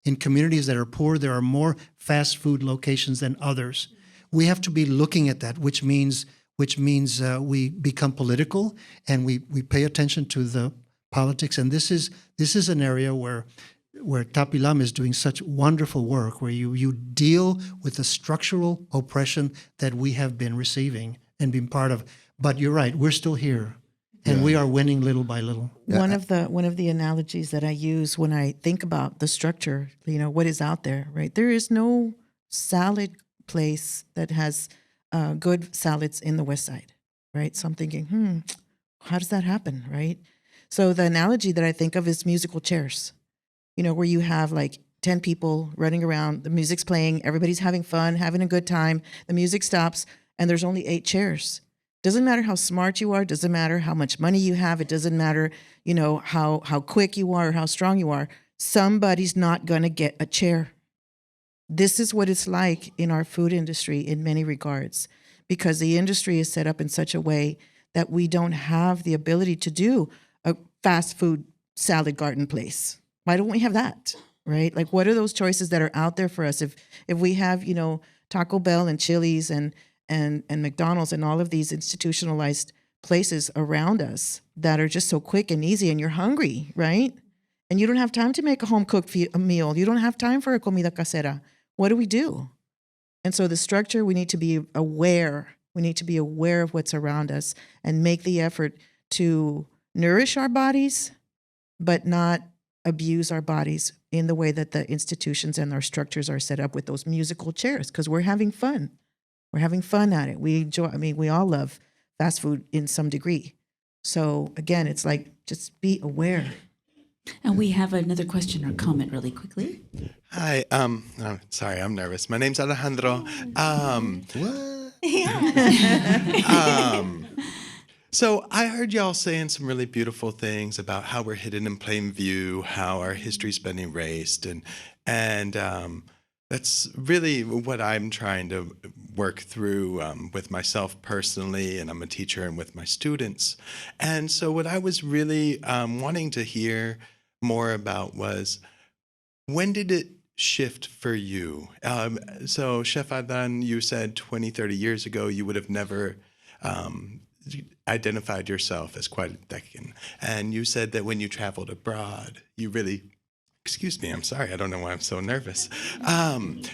In communities that are poor, there are more fast food locations than others. We have to be looking at that, which means we become political and we pay attention to the politics. And this is an area where Tapilam is doing such wonderful work, where you deal with the structural oppression that we have been receiving and been part of. But you're right, we're still here. And we are winning little by little. One of the analogies that I use when I think about the structure, what is out there, right? There is no salad place that has good salads in the West Side, right? So I'm thinking, how does that happen, right? So the analogy that I think of is musical chairs, where you have like 10 people running around, the music's playing, everybody's having fun, having a good time, the music stops, and there's only 8 chairs. Doesn't matter how smart you are, doesn't matter how much money you have, it doesn't matter, how quick you are or how strong you are, somebody's not gonna get a chair. This is what it's like in our food industry in many regards, because the industry is set up in such a way that we don't have the ability to do a fast food salad garden place. Why don't we have that, right? Like, what are those choices that are out there for us? If we have, Taco Bell and Chili's and McDonald's and all of these institutionalized places around us that are just so quick and easy, and you're hungry, right? And you don't have time to make a home-cooked meal. You don't have time for a comida casera. What do we do? And so the structure, we need to be aware. We need to be aware of what's around us and make the effort to nourish our bodies, but not abuse our bodies in the way that the institutions and our structures are set up with those musical chairs, because we're having fun. We're having fun at it. We enjoy, we all love fast food in some degree. So again, it's like, just be aware. And we have another question or comment really quickly. Hi, sorry, I'm nervous. My name's Alejandro. What? So I heard y'all saying some really beautiful things about how we're hidden in plain view, how our history's been erased, and that's really what I'm trying to work through with myself personally, and I'm a teacher, and with my students. And so what I was really wanting to hear more about was, when did it shift for you? So Chef Adán, you said 20, 30 years ago, you would have never identified yourself as Cuitanillan. And you said that when you traveled abroad, you really, excuse me, I'm sorry, I don't know why I'm so nervous.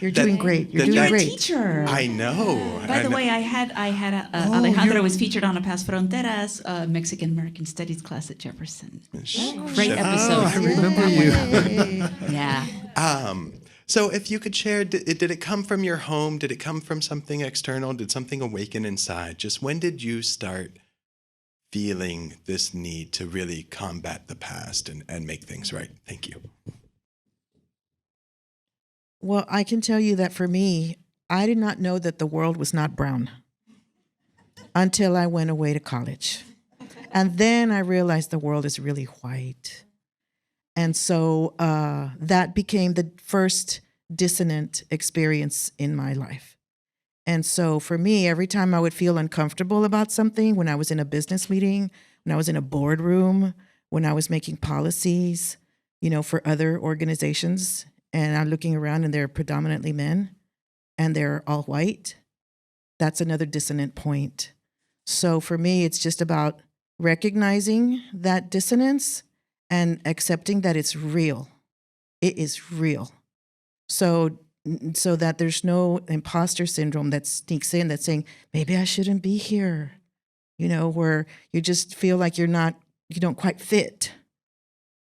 You're doing great. You're doing great. Teacher. I know. By the way, I had Alejandro was featured on a Paz Fronteras Mexican American Studies class at Jefferson. Great episode. Oh, I remember you. Yeah. So if you could share, did it come from your home? Did it come from something external? Did something awaken inside? Just when did you start feeling this need to really combat the past and make things right? Thank you. Well, I can tell you that for me, I did not know that the world was not brown. until I went away to college. And then I realized the world is really white. And so that became the first dissonant experience in my life. And so for me, every time I would feel uncomfortable about something, when I was in a business meeting, when I was in a boardroom, when I was making policies, for other organizations, and I'm looking around and they're predominantly men and they're all white, that's another dissonant point. So for me, it's just about recognizing that dissonance and accepting that it's real. It is real. So that there's no imposter syndrome that sneaks in that's saying, maybe I shouldn't be here, where you just feel like you don't quite fit.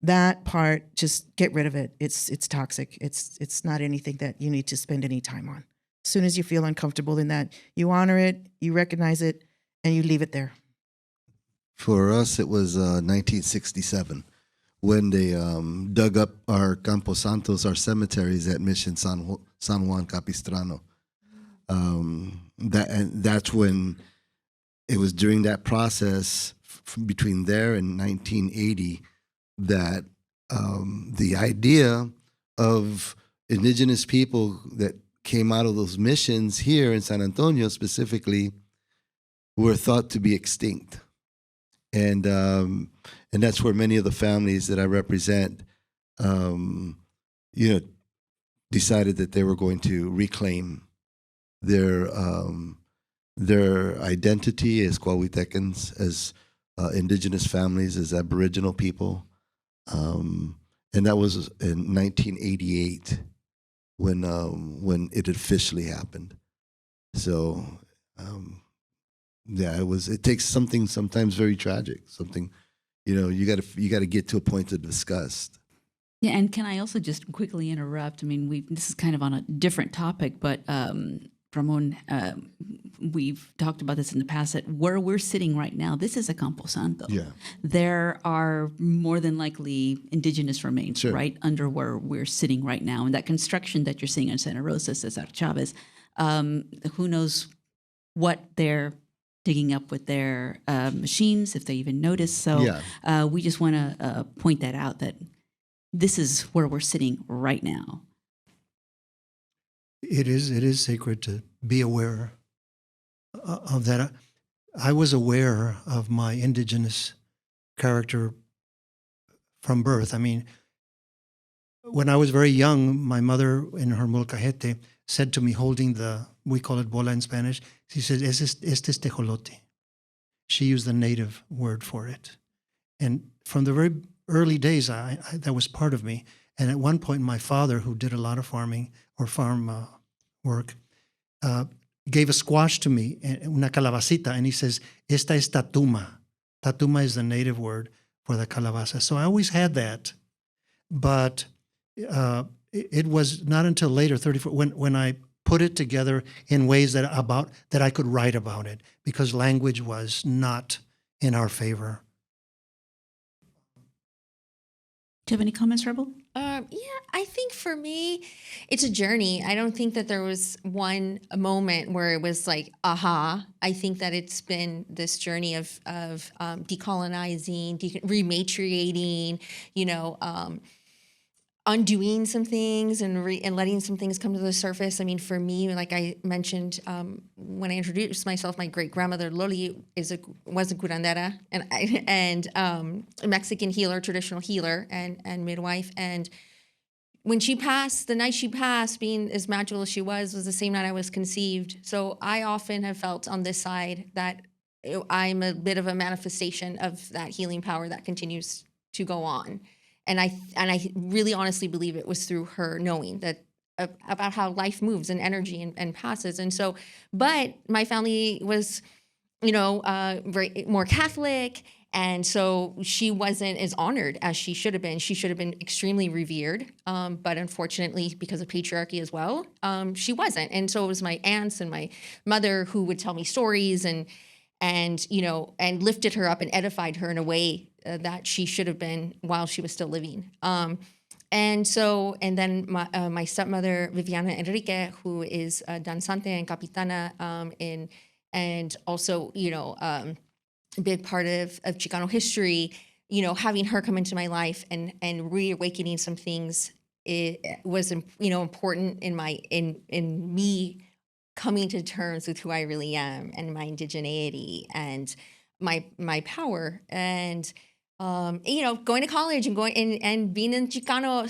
That part, just get rid of it. It's toxic. It's not anything that you need to spend any time on. As soon as you feel uncomfortable in that, you honor it, you recognize it, and you leave it there. For us, it was 1967 when they dug up our Campos Santos, our cemeteries at Mission San Juan Capistrano. That's when it was during that process between there and 1980 that the idea of indigenous people that came out of those missions here in San Antonio specifically were thought to be extinct. And that's where many of the families that I represent, decided that they were going to reclaim their identity as Coahuiltecans, as indigenous families, as Aboriginal people. And that was in 1988 when it officially happened. So, it takes something sometimes very tragic, something, you got to get to a point of disgust. Yeah, and can I also just quickly interrupt? I mean, this is kind of on a different topic, but Ramon, we've talked about this in the past, that where we're sitting right now, this is a Camposanto. Yeah. There are more than likely indigenous remains right under where we're sitting right now. And that construction that you're seeing in Santa Rosa, Cesar Chavez, who knows what they're digging up with their machines, if they even notice. So we just want to point that out, that this is where we're sitting right now. It is sacred to be aware of that. I was aware of my indigenous character from birth. I mean, when I was very young, my mother in her molcajete said to me, holding we call it bola in Spanish, she said, este es tejolote. She used the native word for it. And from the very early days, that was part of me. And at one point, my father, who did a lot of farming or farm work, gave a squash to me, una calabacita, and he says, esta es tatuma. Tatuma is the native word for the calabaza. So I always had that. But it was not until later, 34, when I put it together in ways that I could write about it, because language was not in our favor. Do you have any comments, Rebel? I think for me, it's a journey. I don't think that there was one moment where it was like, aha. I think that it's been this journey of decolonizing, rematriating, undoing some things and letting some things come to the surface. I mean, for me, like I mentioned when I introduced myself, my great grandmother Loli was a curandera and a Mexican healer, traditional healer, and midwife. And when she passed, the night she passed, being as magical as she was the same night I was conceived. So I often have felt on this side that I'm a bit of a manifestation of that healing power that continues to go on. And I really honestly believe it was through her knowing that about how life moves and energy and passes. And so, but my family was, very more Catholic. And so she wasn't as honored as she should have been. She should have been extremely revered. But unfortunately, because of patriarchy as well, she wasn't. And so it was my aunts and my mother who would tell me stories and lifted her up and edified her in a way that she should have been while she was still living. And then my stepmother, Viviana Enrique, who is danzante and capitana in and also, a big part of Chicano history, having her come into my life and reawakening some things, it was, important in me coming to terms with who I really am and my indigeneity and my power, and going to college and and being in Chicano,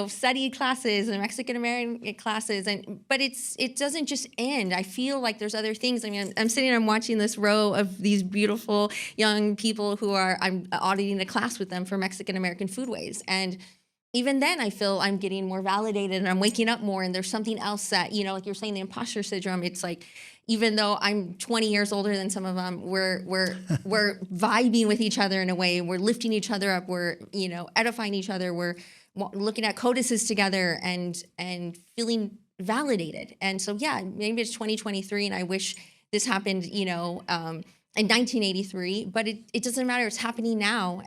study classes and Mexican American classes, but it doesn't just end. I feel like there's other things. I mean, I'm watching this row of these beautiful young people I'm auditing a class with them for Mexican American foodways, and even then I feel I'm getting more validated and I'm waking up more, and there's something else that, like you're saying, the imposter syndrome. It's like, even though I'm 20 years older than some of them, we're vibing with each other in a way. We're lifting each other up. We're, edifying each other. We're looking at codices together and feeling validated. And so, yeah, maybe it's 2023 and I wish this happened, in 1983, but it doesn't matter. It's happening now.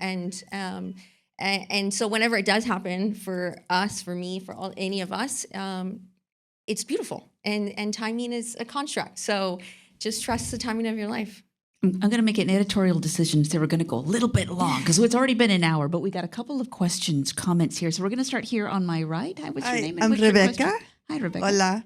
And so whenever it does happen for us, for me, for any of us, it's beautiful, and timing is a construct. So just trust the timing of your life. I'm going to make an editorial decision. So we're going to go a little bit long because it's already been an hour, but we got a couple of questions, comments here. So we're going to start here on my right. Hi, what's your name? I'm What's your Rebecca. question? Hi, Rebecca. Hola.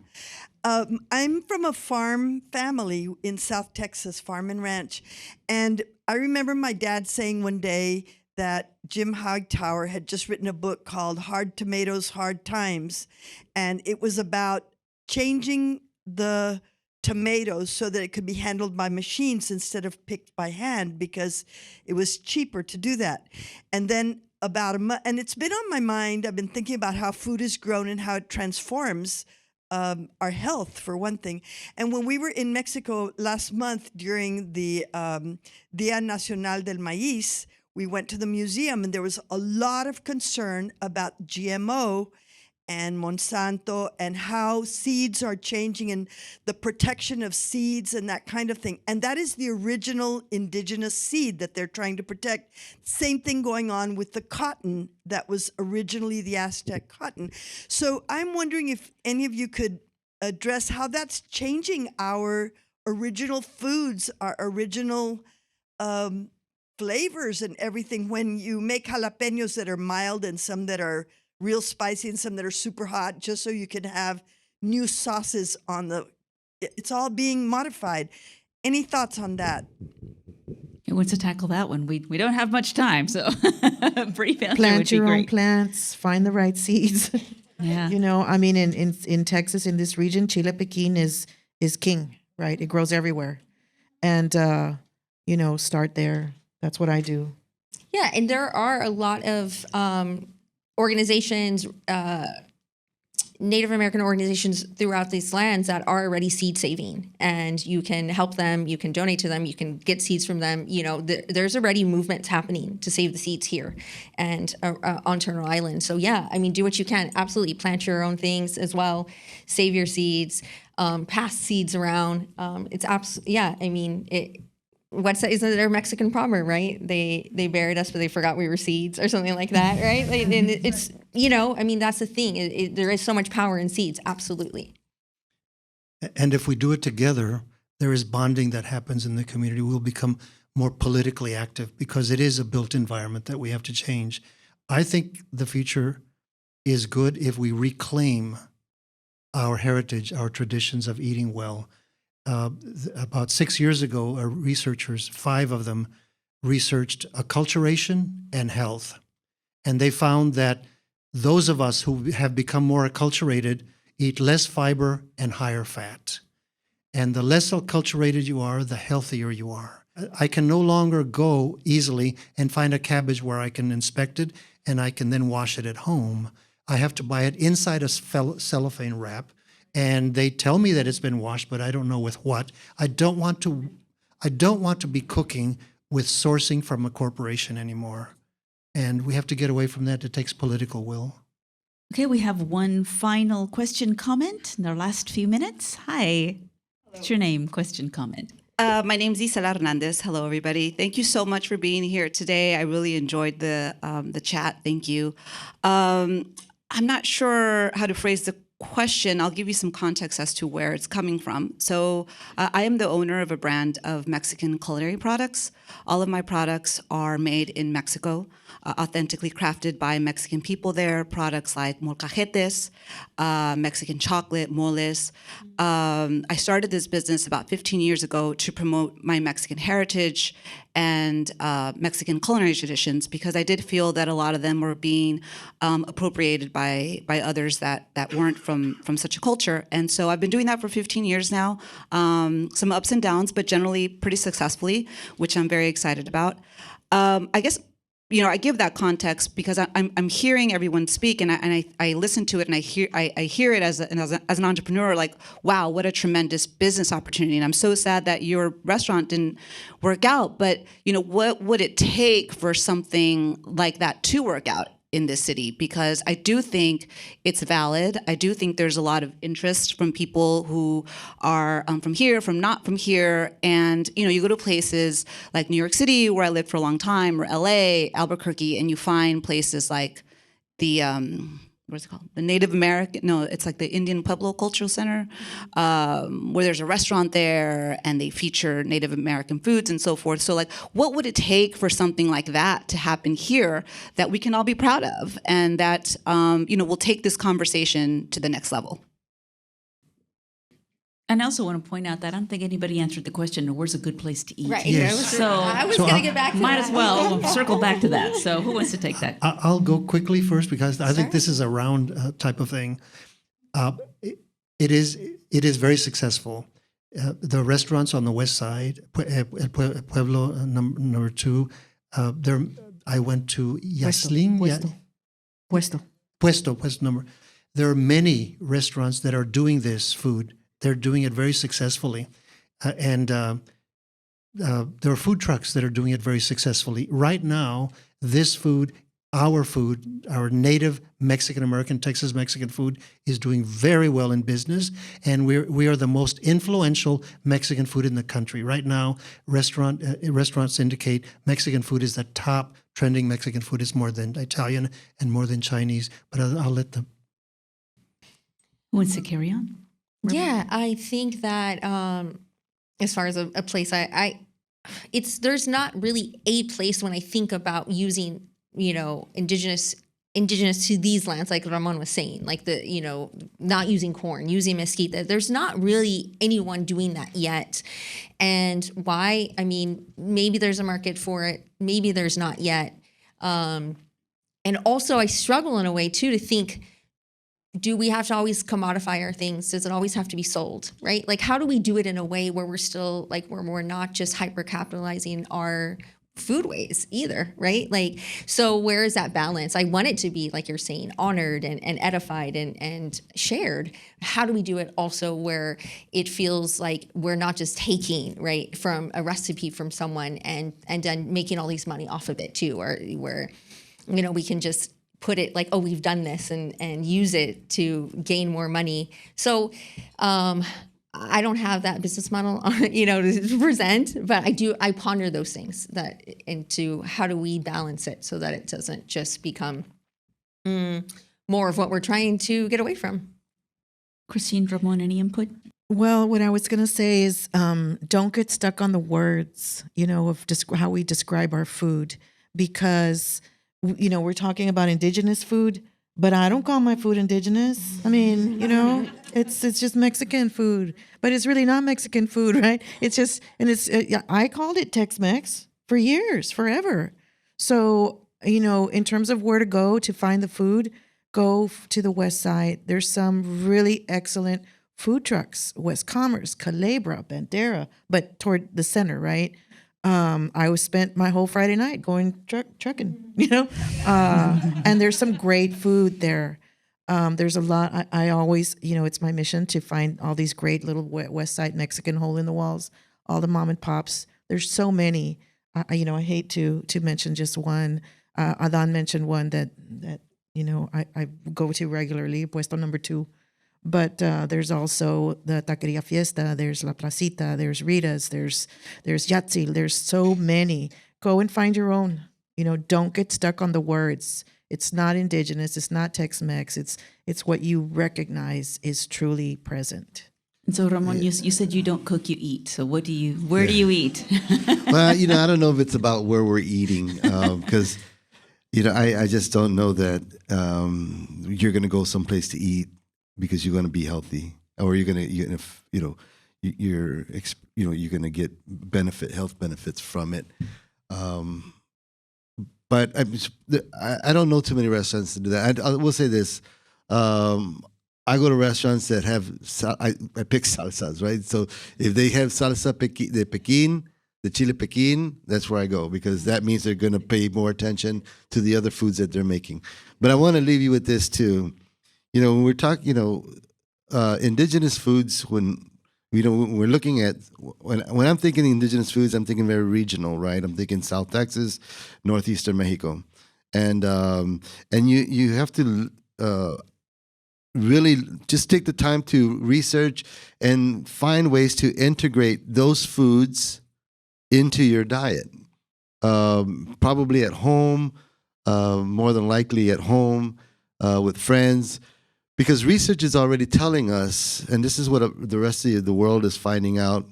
I'm from a farm family in South Texas, farm and ranch. And I remember my dad saying one day that Jim Hightower had just written a book called Hard Tomatoes, Hard Times. And it was about changing the tomatoes so that it could be handled by machines instead of picked by hand, because it was cheaper to do that. And then about a month, and it's been on my mind, I've been thinking about how food is grown and how it transforms our health, for one thing. And when we were in Mexico last month during the Día Nacional del Maíz, we went to the museum, and there was a lot of concern about GMO and Monsanto and how seeds are changing and the protection of seeds and that kind of thing. And that is the original indigenous seed that they're trying to protect. Same thing going on with the cotton that was originally the Aztec cotton. So I'm wondering if any of you could address how that's changing our original foods, our original flavors and everything, when you make jalapenos that are mild and some that are real spicy and some that are super hot, just so you can have new sauces on it's all being modified. Any thoughts on that? Who wants to tackle that one? We don't have much time, so a brief answer Plant would be your own great. plants, find the right seeds. Yeah. I mean, in Texas, in this region, Chile Pekin is king, right? It grows everywhere. And, start there. That's what I do. Yeah, and there are a lot of organizations, Native American organizations throughout these lands that are already seed saving, and you can help them, you can donate to them, you can get seeds from them. There's already movements happening to save the seeds here and on Turtle Island. So yeah, I mean, do what you can. Absolutely, plant your own things as well. Save your seeds, pass seeds around. It's absolutely, yeah. I mean, isn't there a Mexican proverb, right? They buried us, but they forgot we were seeds, or something like that, right? And it's, I mean, that's the thing. There is so much power in seeds, absolutely. And if we do it together, there is bonding that happens in the community. We'll become more politically active because it is a built environment that we have to change. I think the future is good if we reclaim our heritage, our traditions of eating well. About 6 years ago, researchers, 5 of them, researched acculturation and health. And they found that those of us who have become more acculturated eat less fiber and higher fat. And the less acculturated you are, the healthier you are. I can no longer go easily and find a cabbage where I can inspect it and I can then wash it at home. I have to buy it inside a cellophane wrap. And they tell me that it's been washed, but I don't know with what. I don't want to be cooking with sourcing from a corporation anymore. And we have to get away from that. It takes political will. Okay, we have one final question, comment in our last few minutes. Hi. What's your name? Question, comment. My name is Isela Hernandez. Hello, everybody. Thank you so much for being here today. I really enjoyed the chat. Thank you. I'm not sure how to phrase the question, I'll give you some context as to where it's coming from. So I am the owner of a brand of Mexican culinary products. All of my products are made in Mexico, authentically crafted by Mexican people there. Products like molcajetes, Mexican chocolate, moles. I started this business about 15 years ago to promote my Mexican heritage and Mexican culinary traditions, because I did feel that a lot of them were being appropriated by others that weren't from such a culture. And so I've been doing that for 15 years now. Some ups and downs, but generally pretty successfully, which I'm very excited about. I guess, I give that context because I'm hearing everyone speak, and I listen to it, and I hear it as an entrepreneur, like, wow, what a tremendous business opportunity. And I'm so sad that your restaurant didn't work out. But what would it take for something like that to work out in this city? Because I do think it's valid. I do think there's a lot of interest from people who are from here, from not from here. And, you go to places like New York City, where I lived for a long time, or LA, Albuquerque, and you find places like the, what's it called? The Native American, no, it's like the Indian Pueblo Cultural Center, where there's a restaurant there and they feature Native American foods and so forth. So like, what would it take for something like that to happen here that we can all be proud of, and that, will take this conversation to the next level? And I also want to point out that I don't think anybody answered the question, where's a good place to eat? Right. Yes. I was going to get back to Might that. as well circle back to that. So who wants to take that? I'll go quickly first, because I think this is a round type of thing. It is very successful. The restaurants on the west side, Pueblo number 2, there. I went to Yasling. Puesto number. There are many restaurants that are doing this food. They're doing it very successfully. And there are food trucks that are doing it very successfully. Right now, this food, our native Mexican-American, Texas Mexican food, is doing very well in business. And we are the most influential Mexican food in the country. Right now, restaurants indicate Mexican food is the top trending Mexican food. It's more than Italian and more than Chinese. But I'll let them. Who wants to carry on? Yeah, I think that as far as a place, there's not really a place when I think about using, indigenous to these lands, like Ramon was saying, like not using corn, using mesquite. There's not really anyone doing that yet. And why? I mean, maybe there's a market for it, maybe there's not yet. And also I struggle in a way too to think, do we have to always commodify our things? Does it always have to be sold, right? Like, how do we do it in a way where we're still, like, where we're not just hyper capitalizing our foodways either, right? Like, so where is that balance? I want it to be, like you're saying, honored and edified and shared. How do we do it also where it feels like we're not just taking, right, from a recipe from someone and then making all these money off of it too, or where, we can just put it like, oh, we've done this and use it to gain more money. So I don't have that business model, to present, but I ponder those things into how do we balance it so that it doesn't just become more of what we're trying to get away from. Kristin, Ramon, any input? Well, what I was going to say is don't get stuck on the words, of how we describe our food, because we're talking about indigenous food, but I don't call my food indigenous. I mean, it's just Mexican food, but it's really not Mexican food, right? It's just, and I called it Tex-Mex for years, forever. So, in terms of where to go to find the food, go to the west side. There's some really excellent food trucks, West Commerce, Culebra, Bandera, but toward the center, right? I spent my whole Friday night going trucking, and there's some great food there. There's a lot. I always, it's my mission to find all these great little West Side Mexican hole in the walls, all the mom and pops. There's so many. I hate to mention just one. Adán mentioned one that I go to regularly, Puesto number 2. But there's also the Taqueria Fiesta, there's La Placita, there's Rita's, there's Yatzil, there's so many. Go and find your own. Don't get stuck on the words. It's not indigenous. It's not Tex-Mex. It's what you recognize is truly present. And so, Ramon, you said you don't cook, you eat. So where do you eat? Well, I don't know if it's about where we're eating, because, I just don't know that you're going to go someplace to eat because you're going to be healthy, or you're going to, you're going to get health benefits from it. But I don't know too many restaurants to do that. I will say this. I go to restaurants that have, I pick salsas, right? So if they have salsa de Pekin, the chile Pekin, that's where I go, because that means they're going to pay more attention to the other foods that they're making. But I want to leave you with this too. When we're talking, indigenous foods, when we're looking at, when I'm thinking indigenous foods, I'm thinking very regional, right? I'm thinking South Texas, northeastern Mexico, and you have to really just take the time to research and find ways to integrate those foods into your diet. Probably at home, more than likely at home, with friends, because research is already telling us, and this is what the rest of the world is finding out,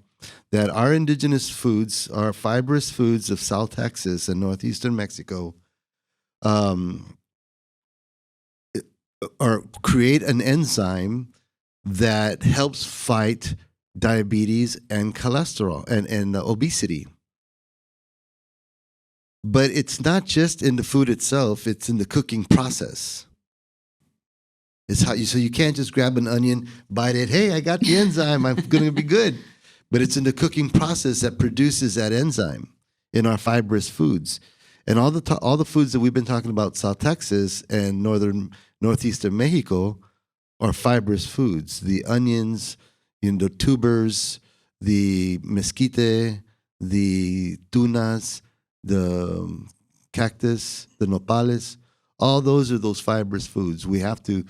that our indigenous foods, our fibrous foods of South Texas and northeastern Mexico, or create an enzyme that helps fight diabetes and cholesterol and obesity. But it's not just in the food itself, it's in the cooking process. It's so you can't just grab an onion, bite it, hey, I got the enzyme, I'm going to be good. But it's in the cooking process that produces that enzyme in our fibrous foods. And all the foods that we've been talking about, South Texas and northeastern Mexico, are fibrous foods. The onions, the tubers, the mesquite, the tunas, the cactus, the nopales, all those are those fibrous foods. We have to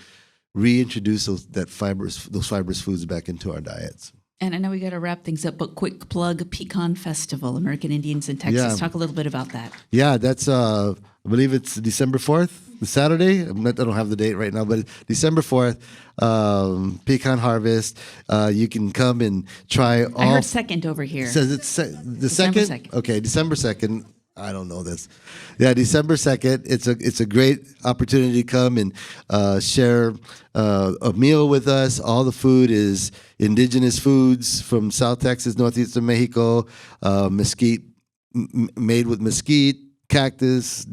reintroduce those fibrous foods back into our diets. And I know we got to wrap things up, but quick plug, Pecan Festival, American Indians in Texas. Yeah. Talk a little bit about that. Yeah, that's, I believe it's December 4th, the Saturday. I don't have the date right now, but December 4th, pecan harvest. You can come and try all. I heard second over here. Says it's the December second? 2nd. Okay, December 2nd. I don't know this. Yeah, December 2nd. It's a great opportunity to come and share a meal with us. All the food is indigenous foods from South Texas, northeastern Mexico, mesquite, made with mesquite, cactus,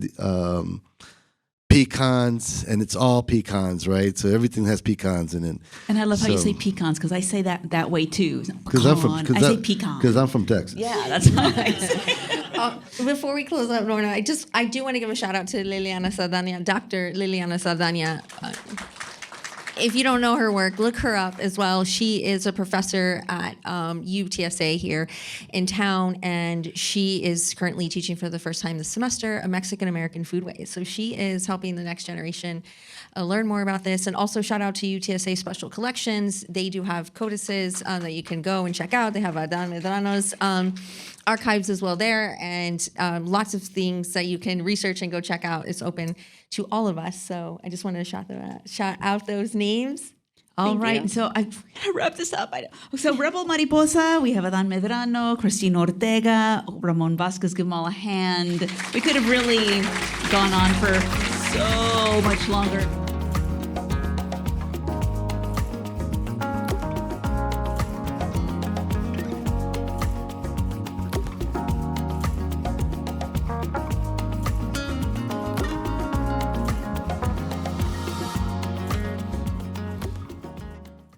pecans, and it's all pecans, right? So everything has pecans in it. And I love how you say pecans, because I say that way too. I say pecan. Because I'm from Texas. Yeah, that's nice. Before we close up, Norma, I do want to give a shout out to Liliana Saldana, Dr. Liliana Saldana. If you don't know her work, look her up as well. She is a professor at UTSA here in town, and she is currently teaching for the first time this semester a Mexican-American foodways. So she is helping the next generation learn more about this. And also shout out to UTSA Special Collections. They do have codices that you can go and check out. They have Adán Medrano's archives as well there, and lots of things that you can research and go check out. It's open to all of us. So I just wanted to shout out those names. All right, and so I gotta wrap this up. So Rebel Mariposa, we have Adán Medrano, Kristin Ortega, Ramon Vasquez, give them all a hand. We could have really gone on for so much longer.